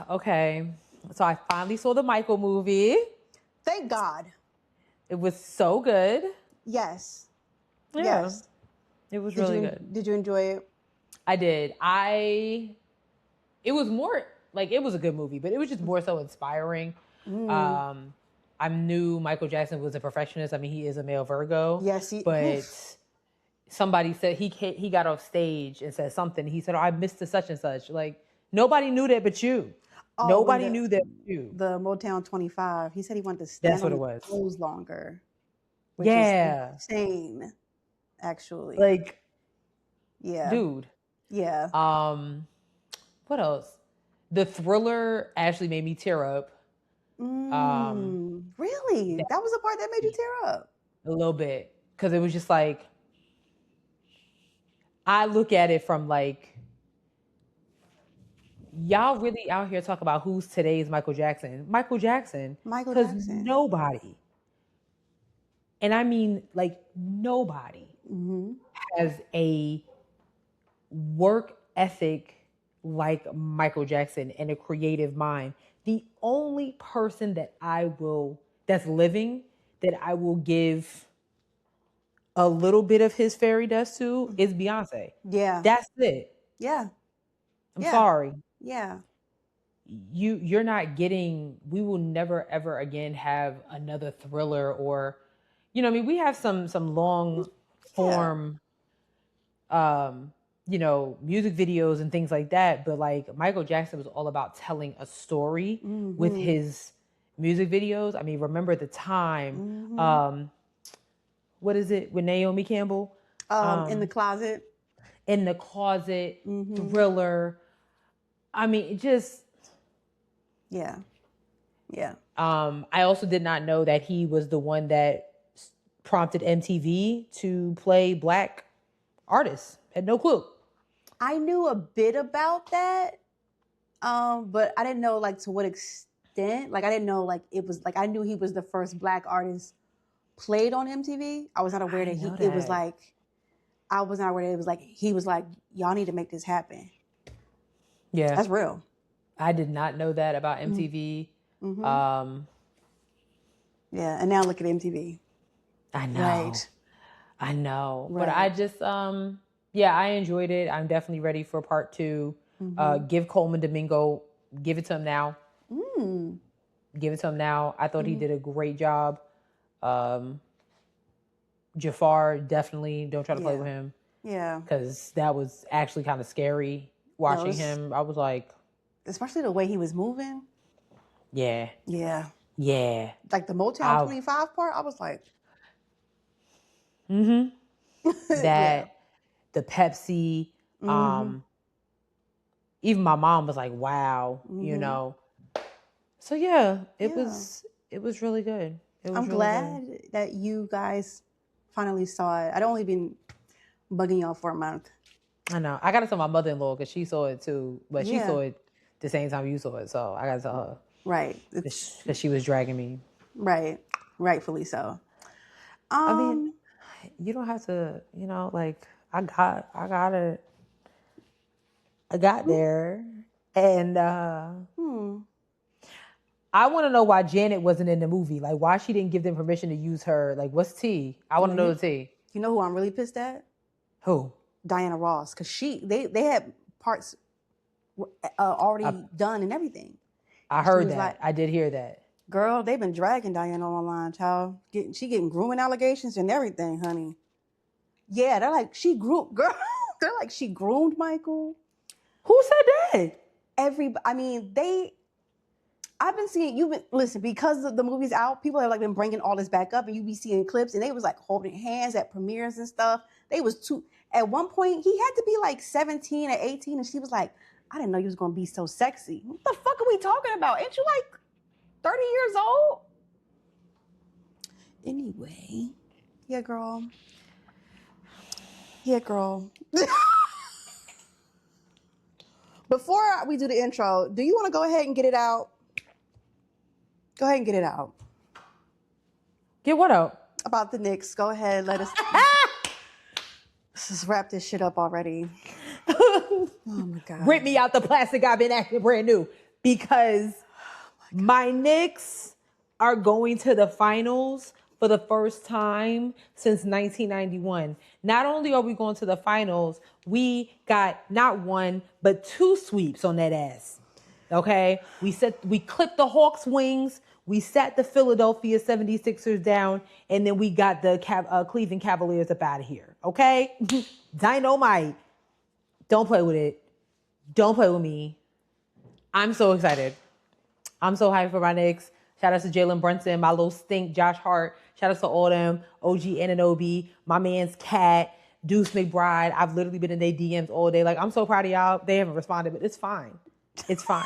Okay. So I finally saw the Michael movie. Thank God. It was so good. Yes. Yeah. Yes. It was really good. Did you enjoy it? I did. It was more like, it was a good movie, but it was just more so inspiring. I knew Michael Jackson was a perfectionist. I mean, he is a male Virgo. Yes, but somebody said he got off stage and said something. He said, "Oh, I missed the such and such." Like, nobody knew that but you. Oh, nobody knew that but you. The Motown 25. He said he wanted to stand on his toes longer. Which is insane, actually. Like, yeah. Dude. Yeah. What else? The Thriller actually made me tear up. Really? That was the part that made you tear up? A little bit. Because it was just like, I look at it from like, y'all really out here talk about who's today's Michael Jackson. Michael Jackson. Because nobody, and I mean like nobody, has a work ethic like Michael Jackson and a creative mind. The only person that that's living, that I will give a little bit of his fairy dust to is Beyonce. Yeah. That's it. Yeah. I'm sorry. Yeah. You're not getting, we will never ever again have another Thriller or, I mean, we have some long form music videos and things like that, but like Michael Jackson was all about telling a story with his music videos. I mean, remember the time, what is it with Naomi Campbell? In the Closet. In the Closet, Thriller. I mean, it just... Yeah. Yeah. I also did not know that he was the one that prompted MTV to play Black artists. Had no clue. I knew a bit about that, but I didn't know like to what extent. Like I didn't know like it was like I knew he was the first Black artist played on MTV. I was not aware that it was like, I was not aware that it was like he was like, y'all need to make this happen. Yeah, that's real. I did not know that about MTV. Yeah, and now look at MTV. I know. Right. I know. Right. But I just, I enjoyed it. I'm definitely ready for part 2. Give Coleman Domingo, give it to him now. Give it to him now. I thought he did a great job. Jafar, definitely don't try to play with him. Yeah. Because that was actually kind of scary watching him. I was like... Especially the way he was moving. Yeah. Yeah. Yeah. Like the Motown 25 part, I was like... That, the Pepsi, even my mom was like, wow, So yeah, it was really good. I'm glad that you guys finally saw it. I'd only been bugging y'all for a month. I know. I got to tell my mother-in-law because she saw it too, but she saw it the same time you saw it, so I got to tell her. Right. Because she was dragging me. Right. Rightfully so. I mean, you don't have to, like, I got it. I got there. And I want to know why Janet wasn't in the movie. Like, why she didn't give them permission to use her. Like, what's tea? I want to know the tea. You know who I'm really pissed at? Who? Diana Ross. Because they had parts already done and everything. I heard that. Like, I did hear that. Girl, they've been dragging Diana online, child. She getting grooming allegations and everything, honey. Yeah, they're like, she groomed, girl. They're like, she groomed Michael. Who said that? I've been seeing, listen, because the movie's out, people have like been bringing all this back up and you be seeing clips and they was like holding hands at premieres and stuff. At one point, he had to be like 17 or 18 and she was like, I didn't know you was going to be so sexy. What the fuck are we talking about? Ain't you like 30 years old? Anyway. Yeah, girl. Yeah, girl. Before we do the intro, do you want to go ahead and get it out? Go ahead and get it out. Get what out? About the Knicks. Go ahead. Let us... Let's just wrap this shit up already. Oh, my God. Rip me out the plastic. I've been acting brand new. because my Knicks are going to the finals for the first time since 1991. Not only are we going to the finals, we got not one, but 2 sweeps on that ass. Okay? We clipped the Hawks' wings, we sat the Philadelphia 76ers down, and then we got the Cleveland Cavaliers up out of here. Okay? Dynamite. Don't play with it. Don't play with me. I'm so excited. I'm so hyped for my Knicks. Shout out to Jalen Brunson, my little stink, Josh Hart. Shout out to all them, OG Anunoby, my man's Cat, Deuce McBride. I've literally been in their DMs all day. Like, I'm so proud of y'all. They haven't responded, but it's fine. It's fine.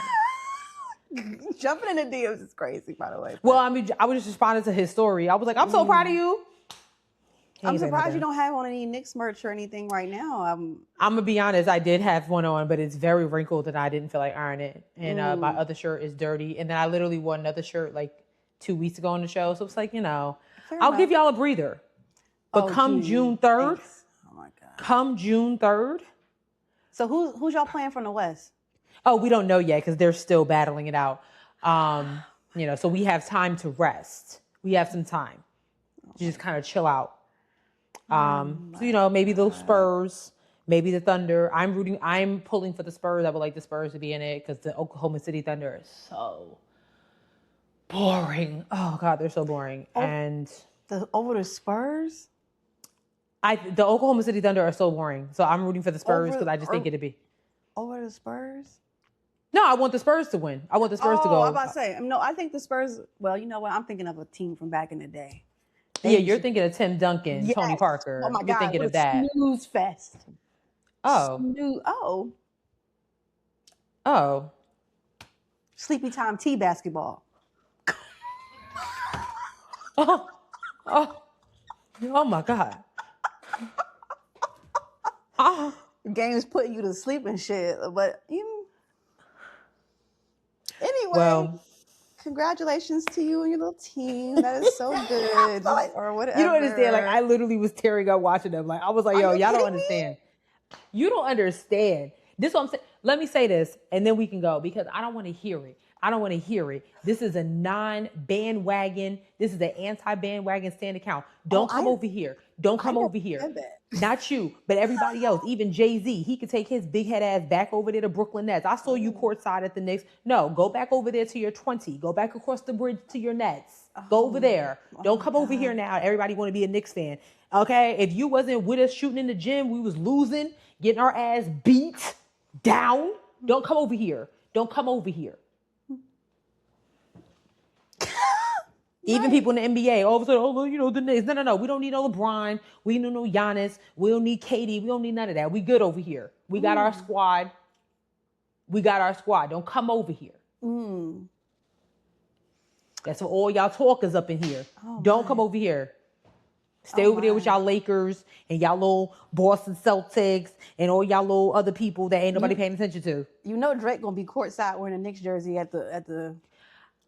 Jumping in the DMs is crazy, by the way. Well, I mean, I was just responding to his story. I was like, I'm so proud of you. I'm surprised you don't have on any Knicks merch or anything right now. I'm going to be honest. I did have one on, but it's very wrinkled and I didn't feel like ironing it. And my other shirt is dirty. And then I literally wore another shirt like 2 weeks ago on the show. So it's like, I'll give y'all a breather. But come June 3rd. Thanks. Oh my God. Come June 3rd. So who's y'all playing from the West? Oh, we don't know yet because they're still battling it out. So we have time to rest. We have some time to just kind of chill out. Maybe those Spurs, maybe the Thunder. I'm pulling for the Spurs. I would like the Spurs to be in it because the Oklahoma City Thunder is so boring. Oh God, they're so boring. And over the Spurs? The Oklahoma City Thunder are so boring. So I'm rooting for the Spurs because I just think it'd be. Over the Spurs? No, I want the Spurs to win. I want the Spurs to go. I'm about to say, no, I think the Spurs, well, you know what? I'm thinking of a team from back in the day. You're thinking of Tim Duncan, yes. Tony Parker. Oh my God, you're thinking of that. Snooze fest. Oh. Sleepy time tea basketball. Oh my God. Game's putting you to sleep and shit, but anyway. Well, congratulations to you and your little team. That is so good. Or whatever. You don't understand. Like, I literally was tearing up watching them. Like, I was like, y'all don't understand. You don't understand. This is what I'm saying. Let me say this, and then we can go, because I don't want to hear it. This is a non-bandwagon. This is an anti-bandwagon stand account. Don't come over here. Don't come over here. Not you, but everybody else. Even Jay-Z, he could take his big head ass back over there to Brooklyn Nets. I saw you courtside at the Knicks. No, go back over there to your 20. Go back across the bridge to your Nets. Go over there. Don't come over here now. Everybody want to be a Knicks fan. Okay? If you wasn't with us shooting in the gym, we was losing, getting our ass beat down. Don't come over here. Don't come over here. Even people in the NBA, all of a sudden, the Knicks. No. We don't need no LeBron. We don't need no Giannis. We don't need KD. We don't need none of that. We good over here. We got our squad. Don't come over here. That's for all y'all talkers up in here. Don't come over here. Stay over there with y'all Lakers and y'all little Boston Celtics and all y'all little other people that ain't nobody paying attention to. You know Drake gonna be courtside wearing a Knicks jersey at the.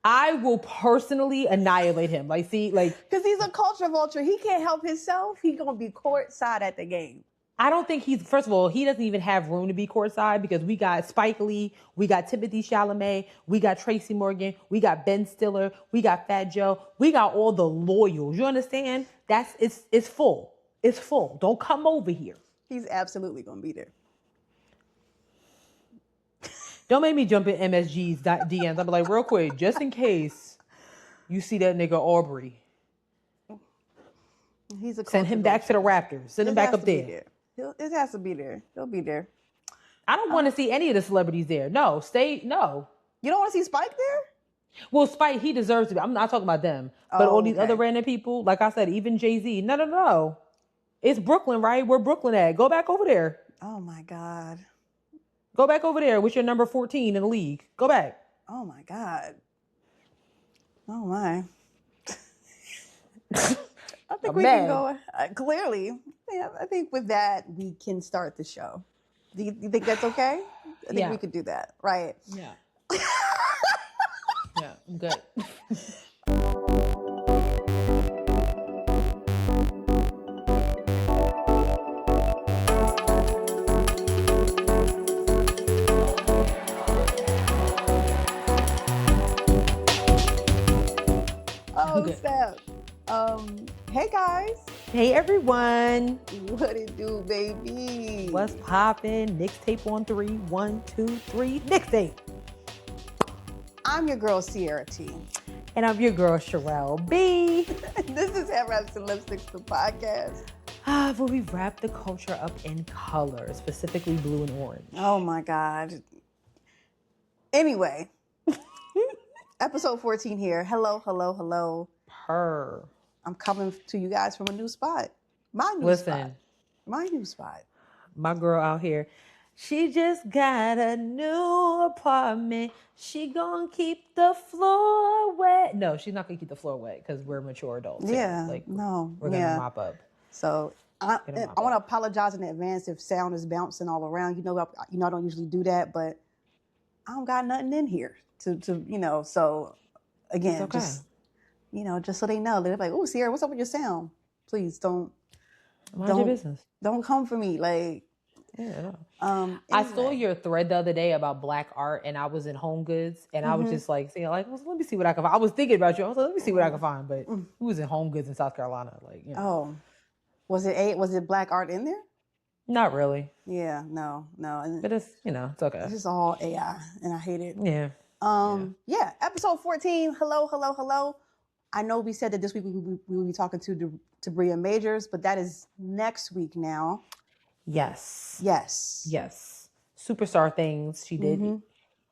I will personally annihilate him. Because he's a culture vulture. He can't help himself. He's going to be courtside at the game. I don't think first of all, he doesn't even have room to be courtside because we got Spike Lee, we got Timothée Chalamet, we got Tracy Morgan, we got Ben Stiller, we got Fat Joe, we got all the loyals. You understand? It's full. It's full. Don't come over here. He's absolutely going to be there. Don't make me jump in MSG's DMs. I'll be like, real quick, just in case you see that nigga Aubrey. Send him back to the Raptors. Send him back up there. It has to be there. He'll be there. I don't want to see any of the celebrities there. No. You don't want to see Spike there? Well, Spike, he deserves to be. I'm not talking about them. But all these other random people, like I said, even Jay-Z. No. It's Brooklyn, right? Where Brooklyn at? Go back over there. Oh, my God. Go back over there with your number 14 in the league. Go back. Oh, my God. Oh, my. I think we can go. Clearly. Yeah, I think with that, we can start the show. Do you think that's okay? I think we could do that. Right. Yeah. Yeah, I'm good. Oh, snap. Hey guys. Hey everyone. What it do, baby? What's poppin'? Knicks tape on 3. 1, 2, 3. Knicks tape. I'm your girl, Sierra T. And I'm your girl, Sharelle B. This is Hair Wraps and Lipsticks, the podcast. But we wrap the culture up in color, specifically blue and orange. Oh my God. Anyway, episode 14 here. Hello. I'm coming to you guys from a new spot. My new spot. My girl out here, she just got a new apartment. She gonna keep the floor wet. No, she's not gonna keep the floar wet because we're mature adults. Yeah, we're gonna mop up. So I want to apologize in advance if sound is bouncing all around. I don't usually do that, but I don't got nothing in here to. So again, okay. just so they know, they're like, "Oh, Sierra, what's up with your sound? Please don't mind your business. Don't come for me." Like, yeah. Anyway. I saw your thread the other day about black art, and I was in Home Goods, and I was just like, saying, like, well, let me see what I can find. I was thinking about you. I was like, let me see what I can find, but who was in Home Goods in South Carolina? Like, Oh, was it black art in there? Not really. Yeah, no. But it's it's okay. It's just all AI, and I hate it. Yeah. Yeah. Episode 14. Hello. I know we said that this week we will be talking to Bria Majors, but that is next week now. Yes. Superstar things. She did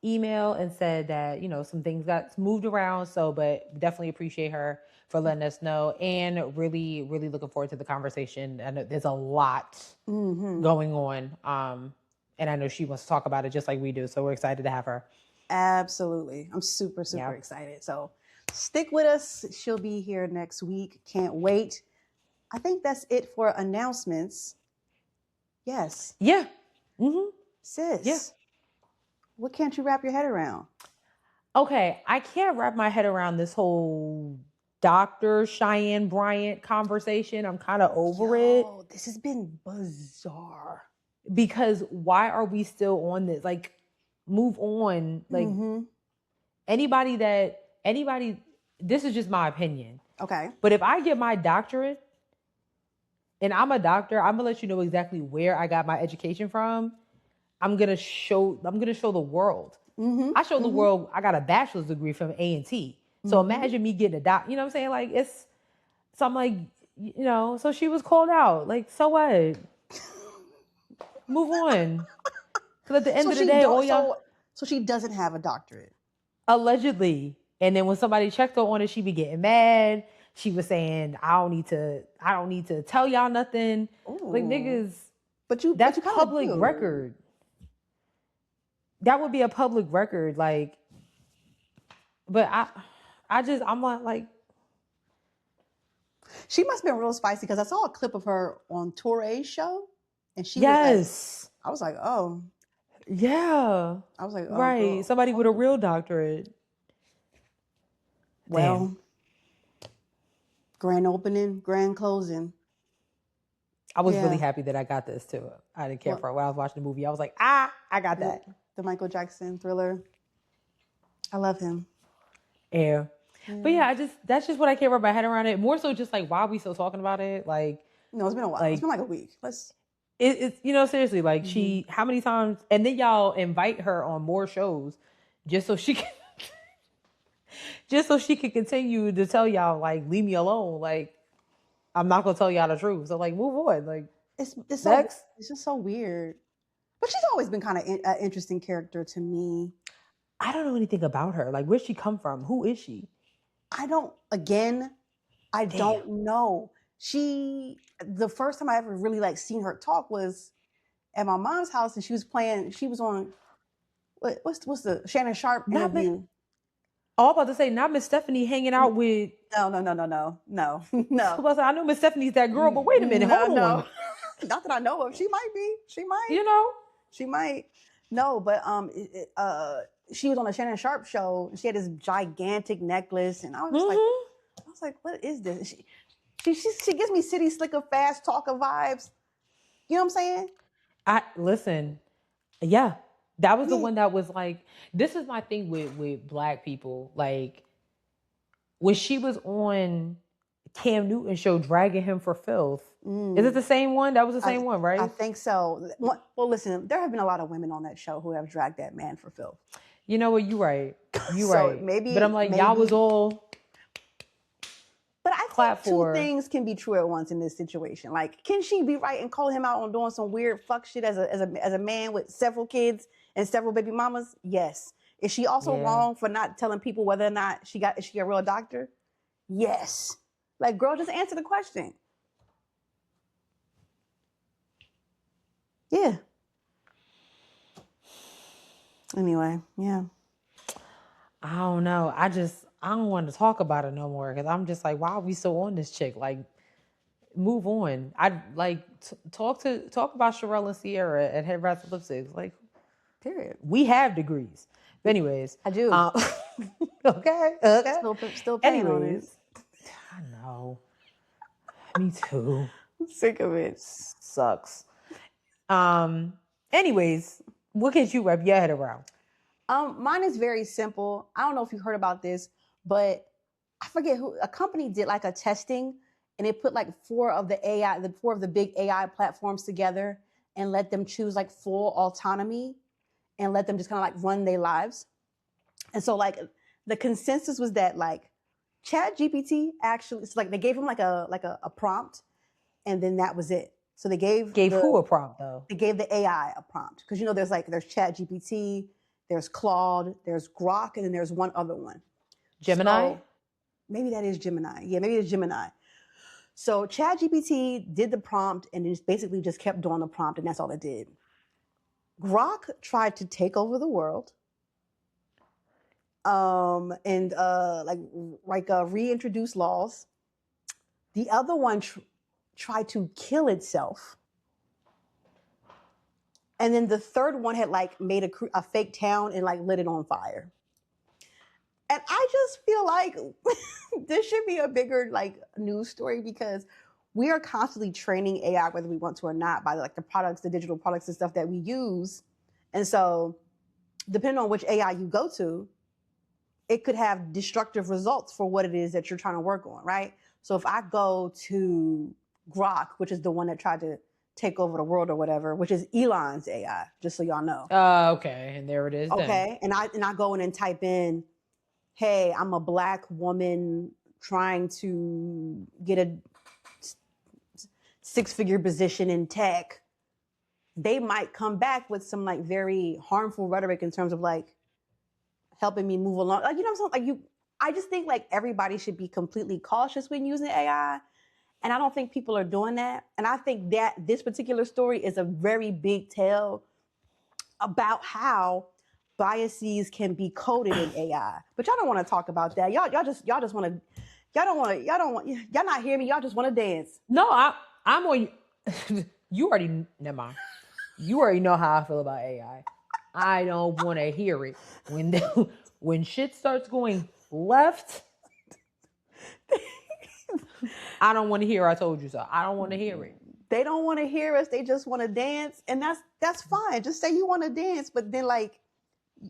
email and said that, some things got moved around. So, but definitely appreciate her for letting us know, and really, really looking forward to the conversation. I know there's a lot going on. And I know she wants to talk about it just like we do. So we're excited to have her. Absolutely. I'm super excited. So stick with us. She'll be here next week. Can't wait. I think that's it for announcements. Yes. Yeah. Sis. Yeah. What can't you wrap your head around? Okay. I can't wrap my head around this whole Dr. Cheyenne Bryant conversation. I'm kind of over it. This has been bizarre. Because why are we still on this? Like, move on. Like, anybody, this is just my opinion. Okay. But if I get my doctorate and I'm a doctor, I'm gonna let you know exactly where I got my education from. I'm gonna show the world. I show the world I got a bachelor's degree from A&T. So imagine me getting a doc. You know what I'm saying? Like, so I'm like, so she was called out. Like, so what? Move on. Because at the end of the day, So she doesn't have a doctorate. Allegedly. And then when somebody checked her on it, she be getting mad. She was saying, I don't need to tell y'all nothing. Ooh. Like, niggas, that's public record. That would be a public record. Like, but I'm like. She must have been real spicy because I saw a clip of her on Torre's show. And she I was like, oh. Yeah. I was like, oh. Right. Girl. Somebody with a real doctorate. Well, grand opening, grand closing. I was really happy that I got this too. I didn't care for it. When I was watching the movie, I was like, I got that. The Michael Jackson Thriller. I love him. Yeah. But that's just what I can't wrap my head around it. More so just like, why are we still talking about it? Like, no, it's been a while. It's been like a week. It's seriously, like, how many times, and then y'all invite her on more shows just so she can continue to tell y'all, like, leave me alone. Like, I'm not gonna tell y'all the truth. So, like, move on. Like, it's just so weird. But she's always been kind of an interesting character to me. I don't know anything about her. Like, where'd she come from? Who is she? I don't know. The first time I ever really like seen her talk was at my mom's house, and she was on what's the Shannon Sharp interview. I'm about to say, not Miss Stephanie hanging out with. No. I know Miss Stephanie's that girl, but wait a minute, hold on. Not that I know of. She might be. She might. She might. No, but she was on a Shannon Sharp show, and she had this gigantic necklace, and I was like, what is this? She gives me City Slicker Fast Talker vibes. You know what I'm saying? Listen. Yeah. That was the one that was like, this is my thing with Black people. Like, when she was on Cam Newton's show dragging him for filth. Is it the same one? That was the same one, right? I think so. Well, listen, there have been a lot of women on that show who have dragged that man for filth. You know what? You're right. You're right. Maybe, but I'm like, y'all was all. But I think two things can be true at once in this situation. Like, can she be right and call him out on doing some weird fuck shit as a man with several kids and several baby mamas? Yes. Is she also wrong for not telling people whether or not is she a real doctor? Yes. Like, girl, just answer the question. Yeah. Anyway, yeah. I don't know. I don't want to talk about it no more because I'm just like, why are we so on this chick? Like, move on. I like talk about Sharelle and Sierra at Head Wraps Lipsticks. Like, period. We have degrees. But anyways, I do. Okay. Still paying on it. I know. Me too. I'm sick of it. Sucks. Anyways, what can you wrap your head around? Mine is very simple. I don't know if you heard about this, but I forget who. A company did like a testing, and it put like four of the big AI platforms together and let them choose like full autonomy and let them just kind of like run their lives. And so like the consensus was that like ChatGPT actually, it's like they gave him like a prompt, and then that was it. So they gave who a prompt though? They gave the AI a prompt because there's ChatGPT, there's Claude, there's Grok, and then there's one other one. Gemini? So, maybe that is Gemini. Yeah, maybe it's Gemini. So ChatGPT did the prompt and it basically just kept doing the prompt, and that's all it did. Grok tried to take over the world. And reintroduce laws. The other one tried to kill itself. And then the third one had like made a fake town and like lit it on fire. And I just feel like this should be a bigger like news story because we are constantly training AI, whether we want to or not, by like the digital products and stuff that we use. And so depending on which AI you go to, it could have destructive results for what it is that you're trying to work on, right? So if I go to Grok, which is the one that tried to take over the world or whatever, which is Elon's AI, just so y'all know. Okay, and there it is. Okay, then. And I go in and type in, hey, I'm a Black woman trying to get a six-figure position in tech. They might come back with some like very harmful rhetoric in terms of like helping me move along. Like, what I'm saying? Like I just think like everybody should be completely cautious when using AI. And I don't think people are doing that. And I think that this particular story is a very big tale about how biases can be coded in AI. But y'all don't want to talk about that. Y'all not hear me. Y'all just want to dance. No, I'm on you already never mind. You already know how I feel about AI. I don't want to hear it. When shit starts going left, I don't want to hear I told you so. I don't want to hear it. They don't want to hear us. They just want to dance. And that's fine. Just say you want to dance. But then like,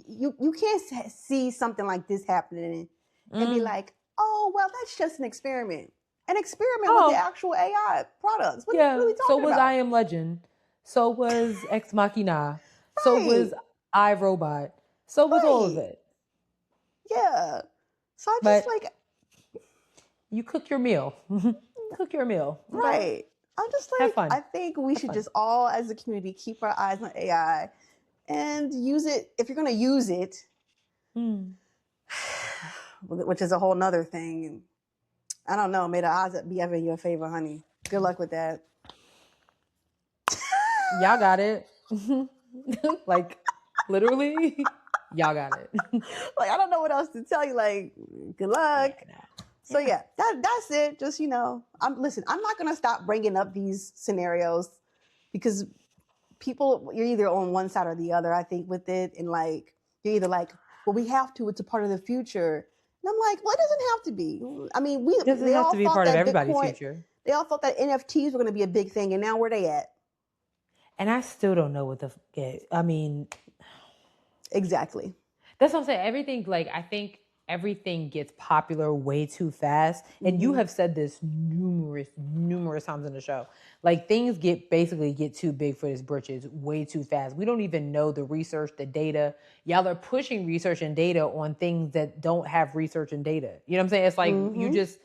you can't see something like this happening and be like, oh, well, that's just an experiment. An experiment with the actual AI products. What are we talking about? So was I Am Legend. So was Ex Machina. Right. So was iRobot. So was all of it. Yeah. So I just like... You cook your meal. Cook your meal. Right. I'm just like, I think we should just all, as a community, keep our eyes on AI and use it. If you're going to use it, which is a whole nother thing. I don't know. May the odds be ever in your favor, honey. Good luck with that. Y'all got it. Like, literally, y'all got it. Like, I don't know what else to tell you. Like, good luck. Yeah, so yeah, that's it. Just, I'm not going to stop bringing up these scenarios because people, you're either on one side or the other, I think, with it. And like, you're either like, well, we have to, it's a part of the future. And I'm like, well, it doesn't have to be. I mean, it doesn't have to be part of everybody's future. They all thought that NFTs were going to be a big thing. And now where they at? And I still don't know what I mean. Exactly. That's what I'm saying. Everything, like, I think everything gets popular way too fast. And you have said this numerous times in the show. Like, things basically get too big for this britches way too fast. We don't even know the research, the data. Y'all are pushing research and data on things that don't have research and data. You know what I'm saying? It's like you just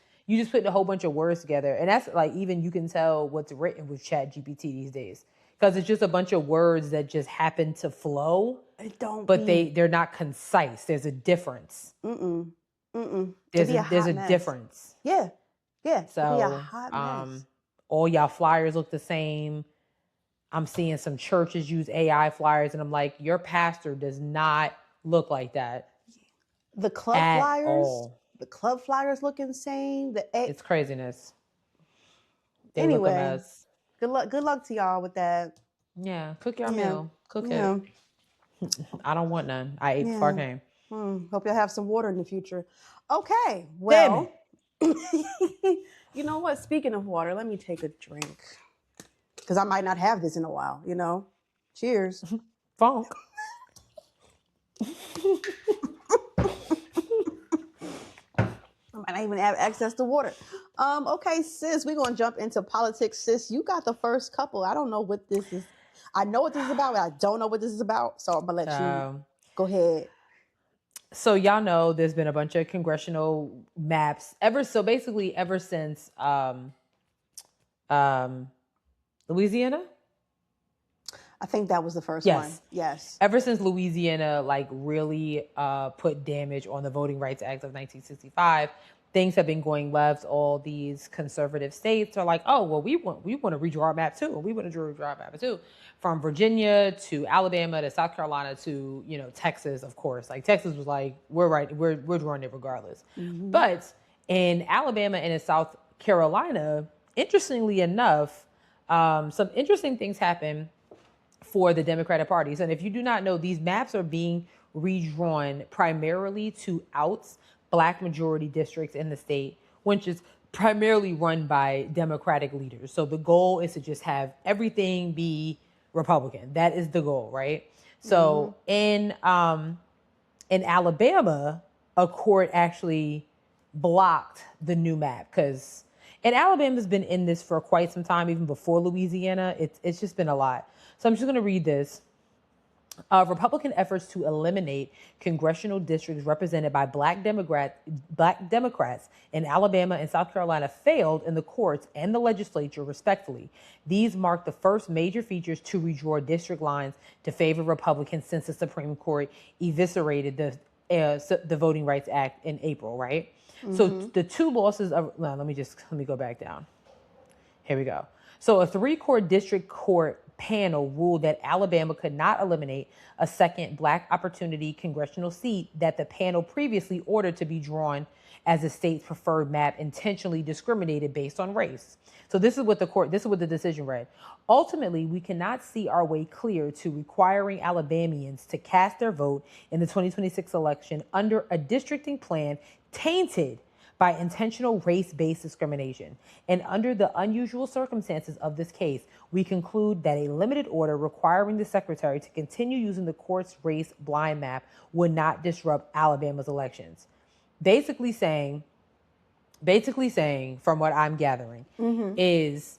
put a whole bunch of words together. And that's like, even you can tell what's written with ChatGPT these days. Because it's just a bunch of words that just happen to flow. They're not concise. There's a difference. There's a difference. Yeah. So all y'all flyers look the same. I'm seeing some churches use AI flyers, and I'm like, your pastor does not look like that. The club flyers look insane. It's craziness. They look a mess. Good luck to y'all with that. Yeah, cook your meal. Cook it. I don't want none. I ate before I came. Hope you'll have some water in the future. Okay, well, you know what? Speaking of water, let me take a drink. Because I might not have this in a while, you know? Cheers. Funk. I might not even have access to water. Okay, sis, we're going to jump into politics. Sis, you got the first couple. I don't know what this is. I know what this is about, but I don't know what this is about. So I'm going to let you go ahead. So y'all know there's been a bunch of congressional maps ever since Louisiana. I think that was the first one. Yes. Ever since Louisiana really put damage on the Voting Rights Act of 1965, things have been going left. All these conservative states are like, oh, well, we want to redraw our map too. We want to redraw our map too. From Virginia to Alabama to South Carolina to, Texas, of course. Like, Texas was like, we're drawing it regardless. Mm-hmm. But in Alabama and in South Carolina, interestingly enough, some interesting things happen for the Democratic Party. So, and if you do not know, these maps are being redrawn primarily to oust Black majority districts in the state, which is primarily run by Democratic leaders. So the goal is to just have everything be Republican. That is the goal, right? So in Alabama, a court actually blocked the new map because, and Alabama's been in this for quite some time, even before Louisiana. It's just been a lot. So I'm just going to read this. Republican efforts to eliminate congressional districts represented by Black Democrats in Alabama and South Carolina failed in the courts and the legislature, respectively. These mark the first major features to redraw district lines to favor Republicans since the Supreme Court eviscerated the Voting Rights Act in April, right? Mm-hmm. So the two losses of, let me go back down. Here we go. So a 3-court district court panel ruled that Alabama could not eliminate a second Black opportunity congressional seat that the panel previously ordered to be drawn as the state's preferred map intentionally discriminated based on race. So this is what the decision read. Ultimately, we cannot see our way clear to requiring Alabamians to cast their vote in the 2026 election under a districting plan tainted by intentional race-based discrimination. And under the unusual circumstances of this case, we conclude that a limited order requiring the secretary to continue using the court's race blind map would not disrupt Alabama's elections. Basically saying, from what I'm gathering, is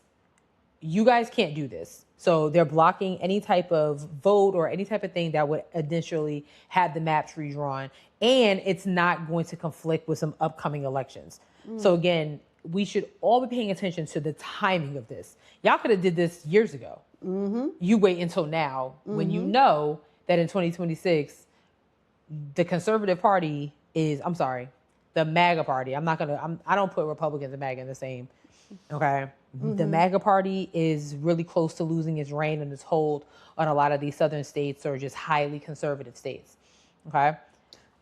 you guys can't do this. So they're blocking any type of vote or any type of thing that would initially have the maps redrawn. And it's not going to conflict with some upcoming elections. So again, we should all be paying attention to the timing of this. Y'all could have did this years ago. You wait until now when you know that in 2026, the conservative party is, the MAGA party. I don't put Republicans and MAGA in the same, okay? The MAGA party is really close to losing its reign and its hold on a lot of these southern states or just highly conservative states, okay?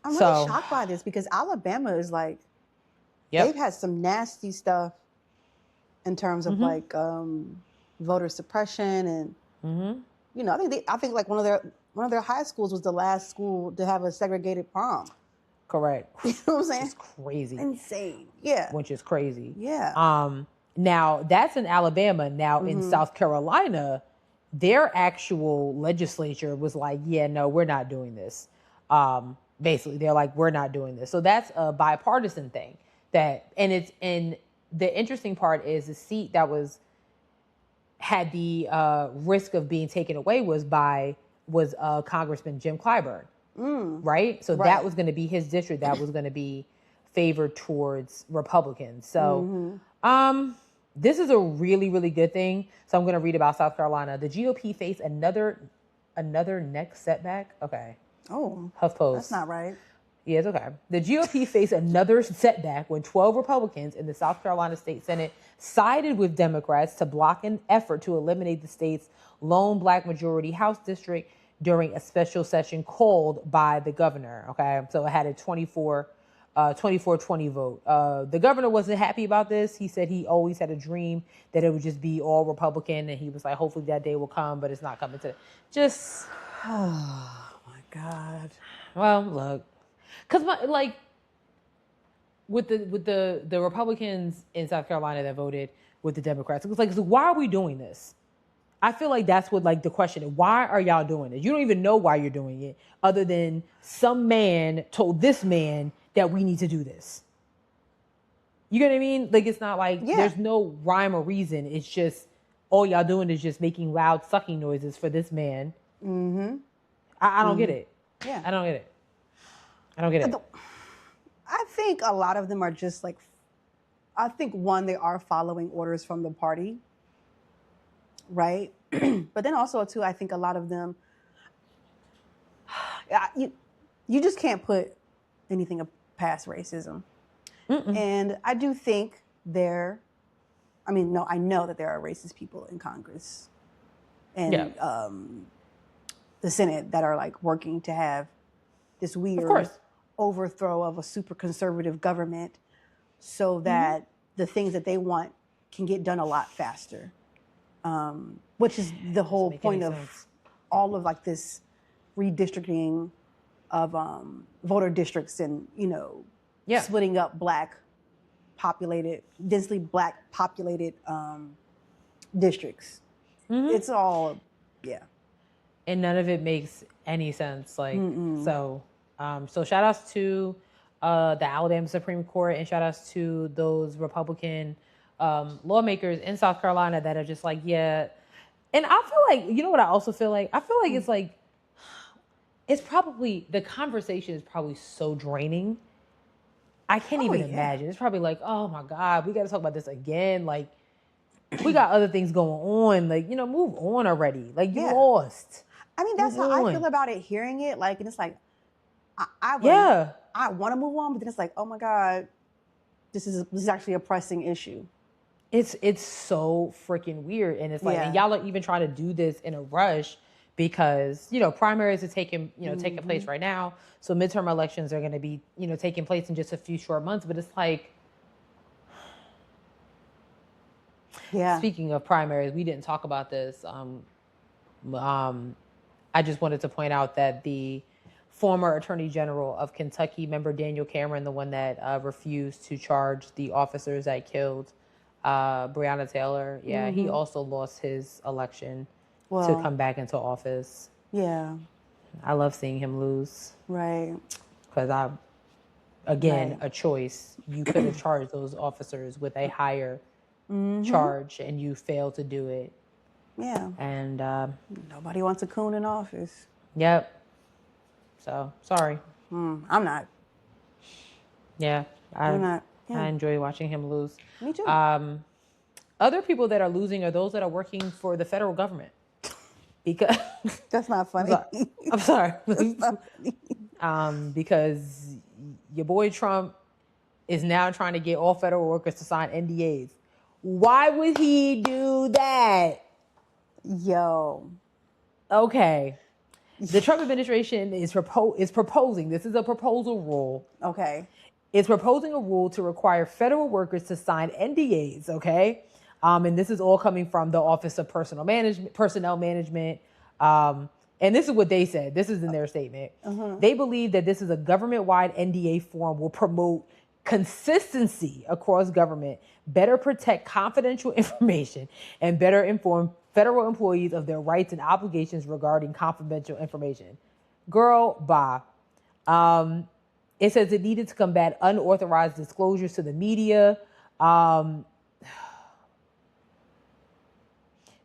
I'm really shocked by this because Alabama is like, they've had some nasty stuff in terms of voter suppression and I think like one of their high schools was the last school to have a segregated prom. Correct. You know what I'm saying? It's crazy. Insane. Yeah. Which is crazy. Yeah. Now that's in Alabama. Now in South Carolina, their actual legislature was like, yeah, no, we're not doing this. Basically, they're like, we're not doing this. So that's a bipartisan thing. And the interesting part is the seat that had the risk of being taken away was Congressman Jim Clyburn, right? So that was going to be his district. That was going to be favored towards Republicans. So this is a really, really good thing. So I'm going to read about South Carolina. The GOP faced another next setback. Okay. Oh, HuffPost. That's not right. Yeah, it's okay. The GOP faced another setback when 12 Republicans in the South Carolina State Senate sided with Democrats to block an effort to eliminate the state's lone black majority House district during a special session called by the governor. Okay, so it had a 24-20 vote. The governor wasn't happy about this. He said he always had a dream that it would just be all Republican, and he was like, hopefully that day will come, but it's not coming to just. Oh my God. Well, look. Because with the Republicans in South Carolina that voted with the Democrats, it was like, so why are we doing this? I feel like that's what the question is. Why are y'all doing it? You don't even know why you're doing it, other than some man told this man that we need to do this. You get what I mean? It's not like there's no rhyme or reason. It's just all y'all doing is just making loud sucking noises for this man. Mm-hmm. I don't get it. Yeah, I don't get it. I don't get it. I think a lot of them are just I think one, they are following orders from the party, right? But then also too, I think a lot of them, you just can't put anything past racism. Mm-mm. And I do think I know that there are racist people in Congress and the Senate that are working to have this weird overthrow of a super conservative government so that the things that they want can get done a lot faster. Which is the whole point of all of this redistricting of voter districts and, splitting up densely black populated districts. Mm-hmm. It's all, And none of it makes any sense. So shout outs to the Alabama Supreme Court and shout outs to those Republican lawmakers in South Carolina that are just and I feel what I also feel like? I feel like it's probably, the conversation is probably so draining. I can't even imagine. It's probably oh my God, we got to talk about this again. We got other things going on. Move on already. You lost. I mean, that's how I feel about it, hearing it. And it's I want to move on, but then it's oh my God, this is actually a pressing issue. It's so freaking weird. And it's and y'all are even trying to do this in a rush because, primaries are taking place right now. So midterm elections are going to be, taking place in just a few short months. But it's speaking of primaries, we didn't talk about this. I just wanted to point out that the former Attorney General of Kentucky, member Daniel Cameron, the one that refused to charge the officers that killed Breonna Taylor, he also lost his election to come back into office. Yeah. I love seeing him lose. Right. Because a choice. You could have charged those officers with a higher charge and you failed to do it. Yeah. And nobody wants a coon in office. Yep. So, sorry. I'm not. Yeah. I'm not. I enjoy watching him lose. Me too. Other people that are losing are those that are working for the federal government. Because that's not funny. I'm sorry. That's not funny. Because your boy Trump is now trying to get all federal workers to sign NDAs. Why would he do that? Yo. Okay. The Trump administration is proposing, this is a proposal rule. Okay. It's proposing a rule to require federal workers to sign NDAs, okay? And this is all coming from the Office of Personnel Management. And this is what they said. This is in their statement. They believe that this is a government-wide NDA form will promote consistency across government, better protect confidential information, and better inform federal employees of their rights and obligations regarding confidential information. Girl, bye. It says it needed to combat unauthorized disclosures to the media.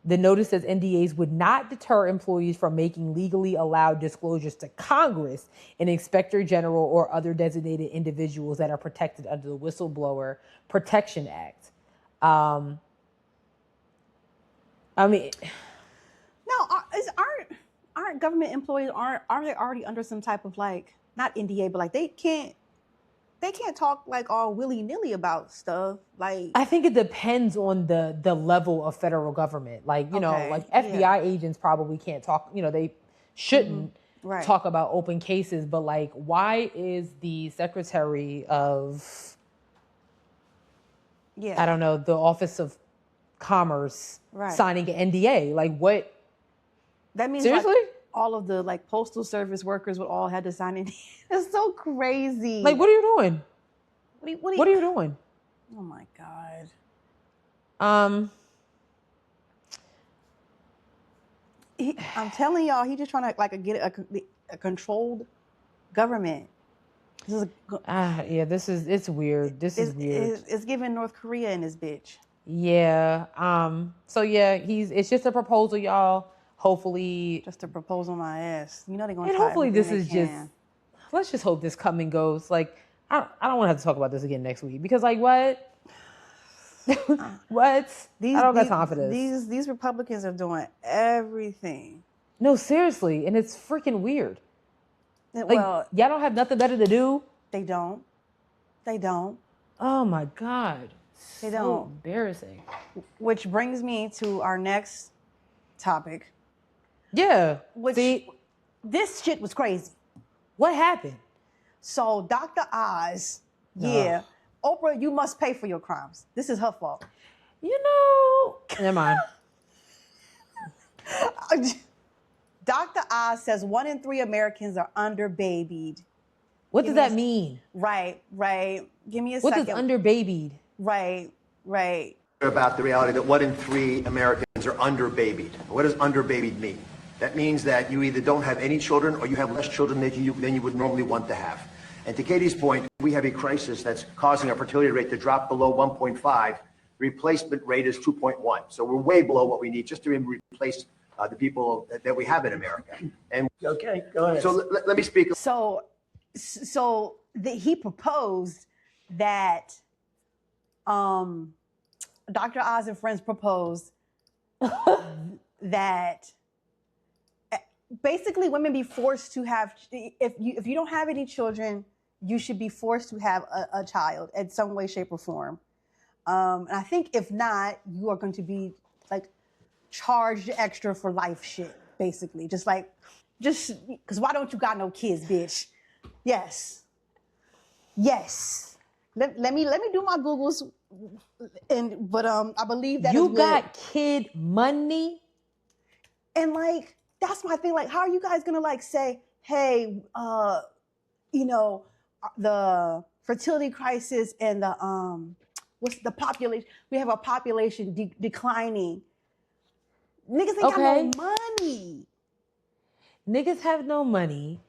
The notice says NDAs would not deter employees from making legally allowed disclosures to Congress, an inspector general, or other designated individuals that are protected under the Whistleblower Protection Act. I mean, no, aren't government employees aren't they already under some type of like not NDA, but like they can't talk like all willy-nilly about stuff. Like I think it depends on the level of federal government. Like, you know, like FBI agents probably can't talk, you know, they shouldn't talk about open cases, but like why is the Secretary of I don't know, the Office of Commerce signing an NDA? Like what? That means seriously? Like, all of the like postal service workers would all have to sign in. It's so crazy. Like, what are you doing? What are you doing? Oh my God. I'm telling y'all, he just trying to like get a controlled government. It's weird. It's weird. It's giving North Korea in this bitch. Yeah. So yeah, it's just a proposal, y'all. Hopefully, just a proposal my ass. You know they're gonna. And hopefully, this is just. Let's just hope this come and goes. Like, I don't want to have to talk about this again next week because, like, what? What? I don't got time for this. These Republicans are doing everything. No, seriously, and it's freaking weird. Like, y'all don't have nothing better to do. They don't. They don't. Oh my God. They don't. Embarrassing. Which brings me to our next topic. Yeah. This shit was crazy. What happened? So Dr. Oz, Oprah, you must pay for your crimes. This is her fault. You know, never mind. Dr. Oz says 1 in 3 Americans are underbabied. What does that mean? Right. Give me a second. What does underbabied? Right. About the reality that 1 in 3 Americans are underbabied. What does underbabied mean? That means that you either don't have any children or you have less children than you would normally want to have. And to Katie's point, we have a crisis that's causing our fertility rate to drop below 1.5. The replacement rate is 2.1. So we're way below what we need just to replace the people that we have in America. And okay, go ahead. So let me speak. So he proposed that Dr. Oz and friends proposed that basically women be forced to have, if you don't have any children, you should be forced to have a child in some way, shape, or form. And I think if not, you are going to be like charged extra for life shit, basically. Just because why don't you got no kids, bitch? Yes. Let me do my Googles, but I believe that you got kid money, and like that's my thing. Like, how are you guys gonna like say, hey, the fertility crisis and the what's the population? We have a population declining. Niggas ain't got no money. Niggas have no money.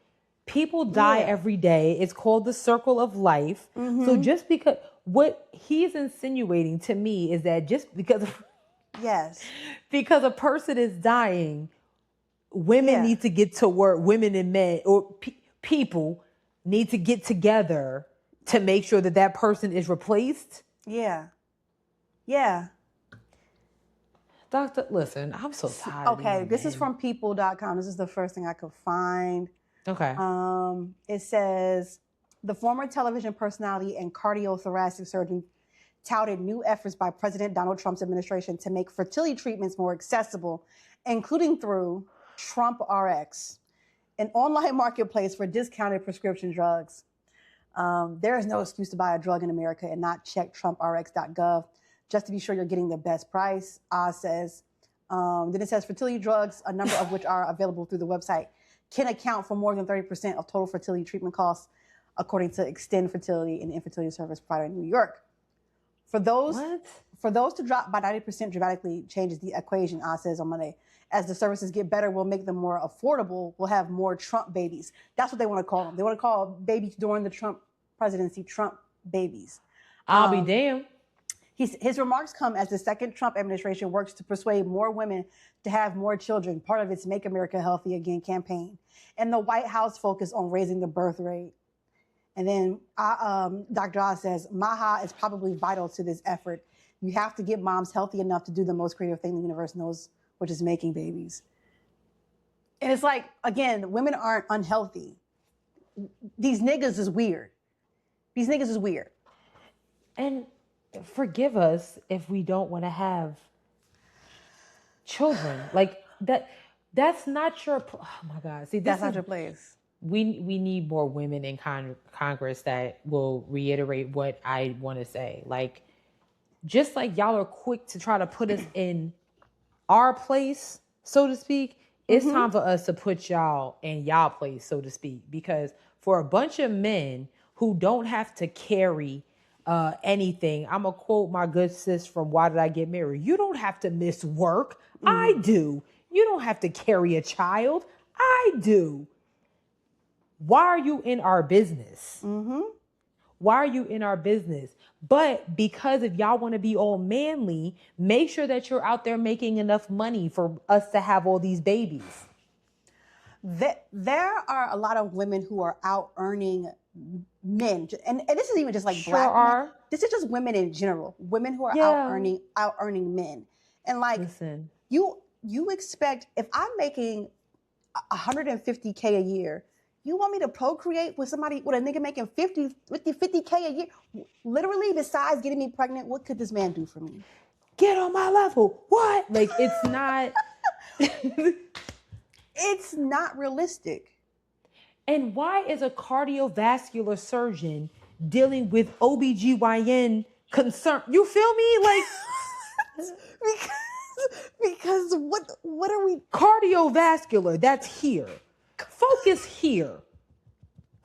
People die every day. It's called the circle of life. Mm-hmm. So just because what he's insinuating to me is that just because because a person is dying, women need to get to work. Women and men or people need to get together to make sure that person is replaced. Yeah. Doctor, listen, I'm so tired. Okay, this is from people.com. This is the first thing I could find. Okay. It says the former television personality and cardiothoracic surgeon touted new efforts by President Donald Trump's administration to make fertility treatments more accessible, including through Trump RX, an online marketplace for discounted prescription drugs. There is no excuse to buy a drug in America and not check TrumpRx.gov just to be sure you're getting the best price. Oz says. Then it says fertility drugs, a number of which are available through the website, can account for more than 30% of total fertility treatment costs, according to Extend Fertility, an infertility service provider in New York. For those What? For those to drop by 90% dramatically changes the equation, Oz says on Monday. As the services get better, we'll make them more affordable. We'll have more Trump babies. That's what they want to call them. They want to call babies during the Trump presidency Trump babies. I'll be damned. His remarks come as the second Trump administration works to persuade more women to have more children, part of its Make America Healthy Again campaign. And the White House focused on raising the birth rate. And then Dr. Oz says, MAHA is probably vital to this effort. You have to get moms healthy enough to do the most creative thing the universe knows, which is making babies. And it's like, again, women aren't unhealthy. These niggas is weird. And forgive us if we don't want to have children. Like that's not your, oh my God. See, that's not your place. We need more women in Congress that will reiterate what I want to say. Like, just like y'all are quick to try to put us in our place, so to speak, it's time for us to put y'all in y'all place, so to speak. Because for a bunch of men who don't have to carry anything, I'm going to quote my good sis from Why Did I Get Married? You don't have to miss work. I do. You don't have to carry a child. I do. Why are you in our business? Why are you in our business? But because if y'all want to be all manly, make sure that you're out there making enough money for us to have all these babies. There are a lot of women who are out earning men. And this is even just like black men. This is just women in general. Women who are out earning men. And like, listen, you expect, if I'm making $150K a year, you want me to procreate with a nigga making $50K a year? Literally, besides getting me pregnant, what could this man do for me? Get on my level. What? Like, it's not. It's not realistic. And why is a cardiovascular surgeon dealing with OBGYN concern? You feel me? Like, because what are we? Cardiovascular, that's here. Focus here.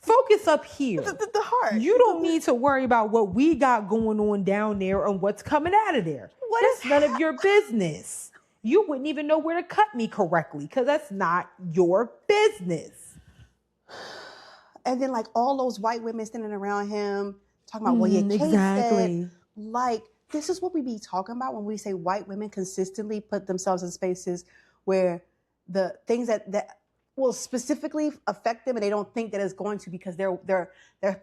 Focus up here. The heart. You don't need to worry about what we got going on down there and what's coming out of there. That's none of your business. You wouldn't even know where to cut me correctly because that's not your business. And then like all those white women standing around him talking about, well, your case exactly. said, like, this is what we be talking about when we say white women consistently put themselves in spaces where the things that will specifically affect them and they don't think that it's going to because they're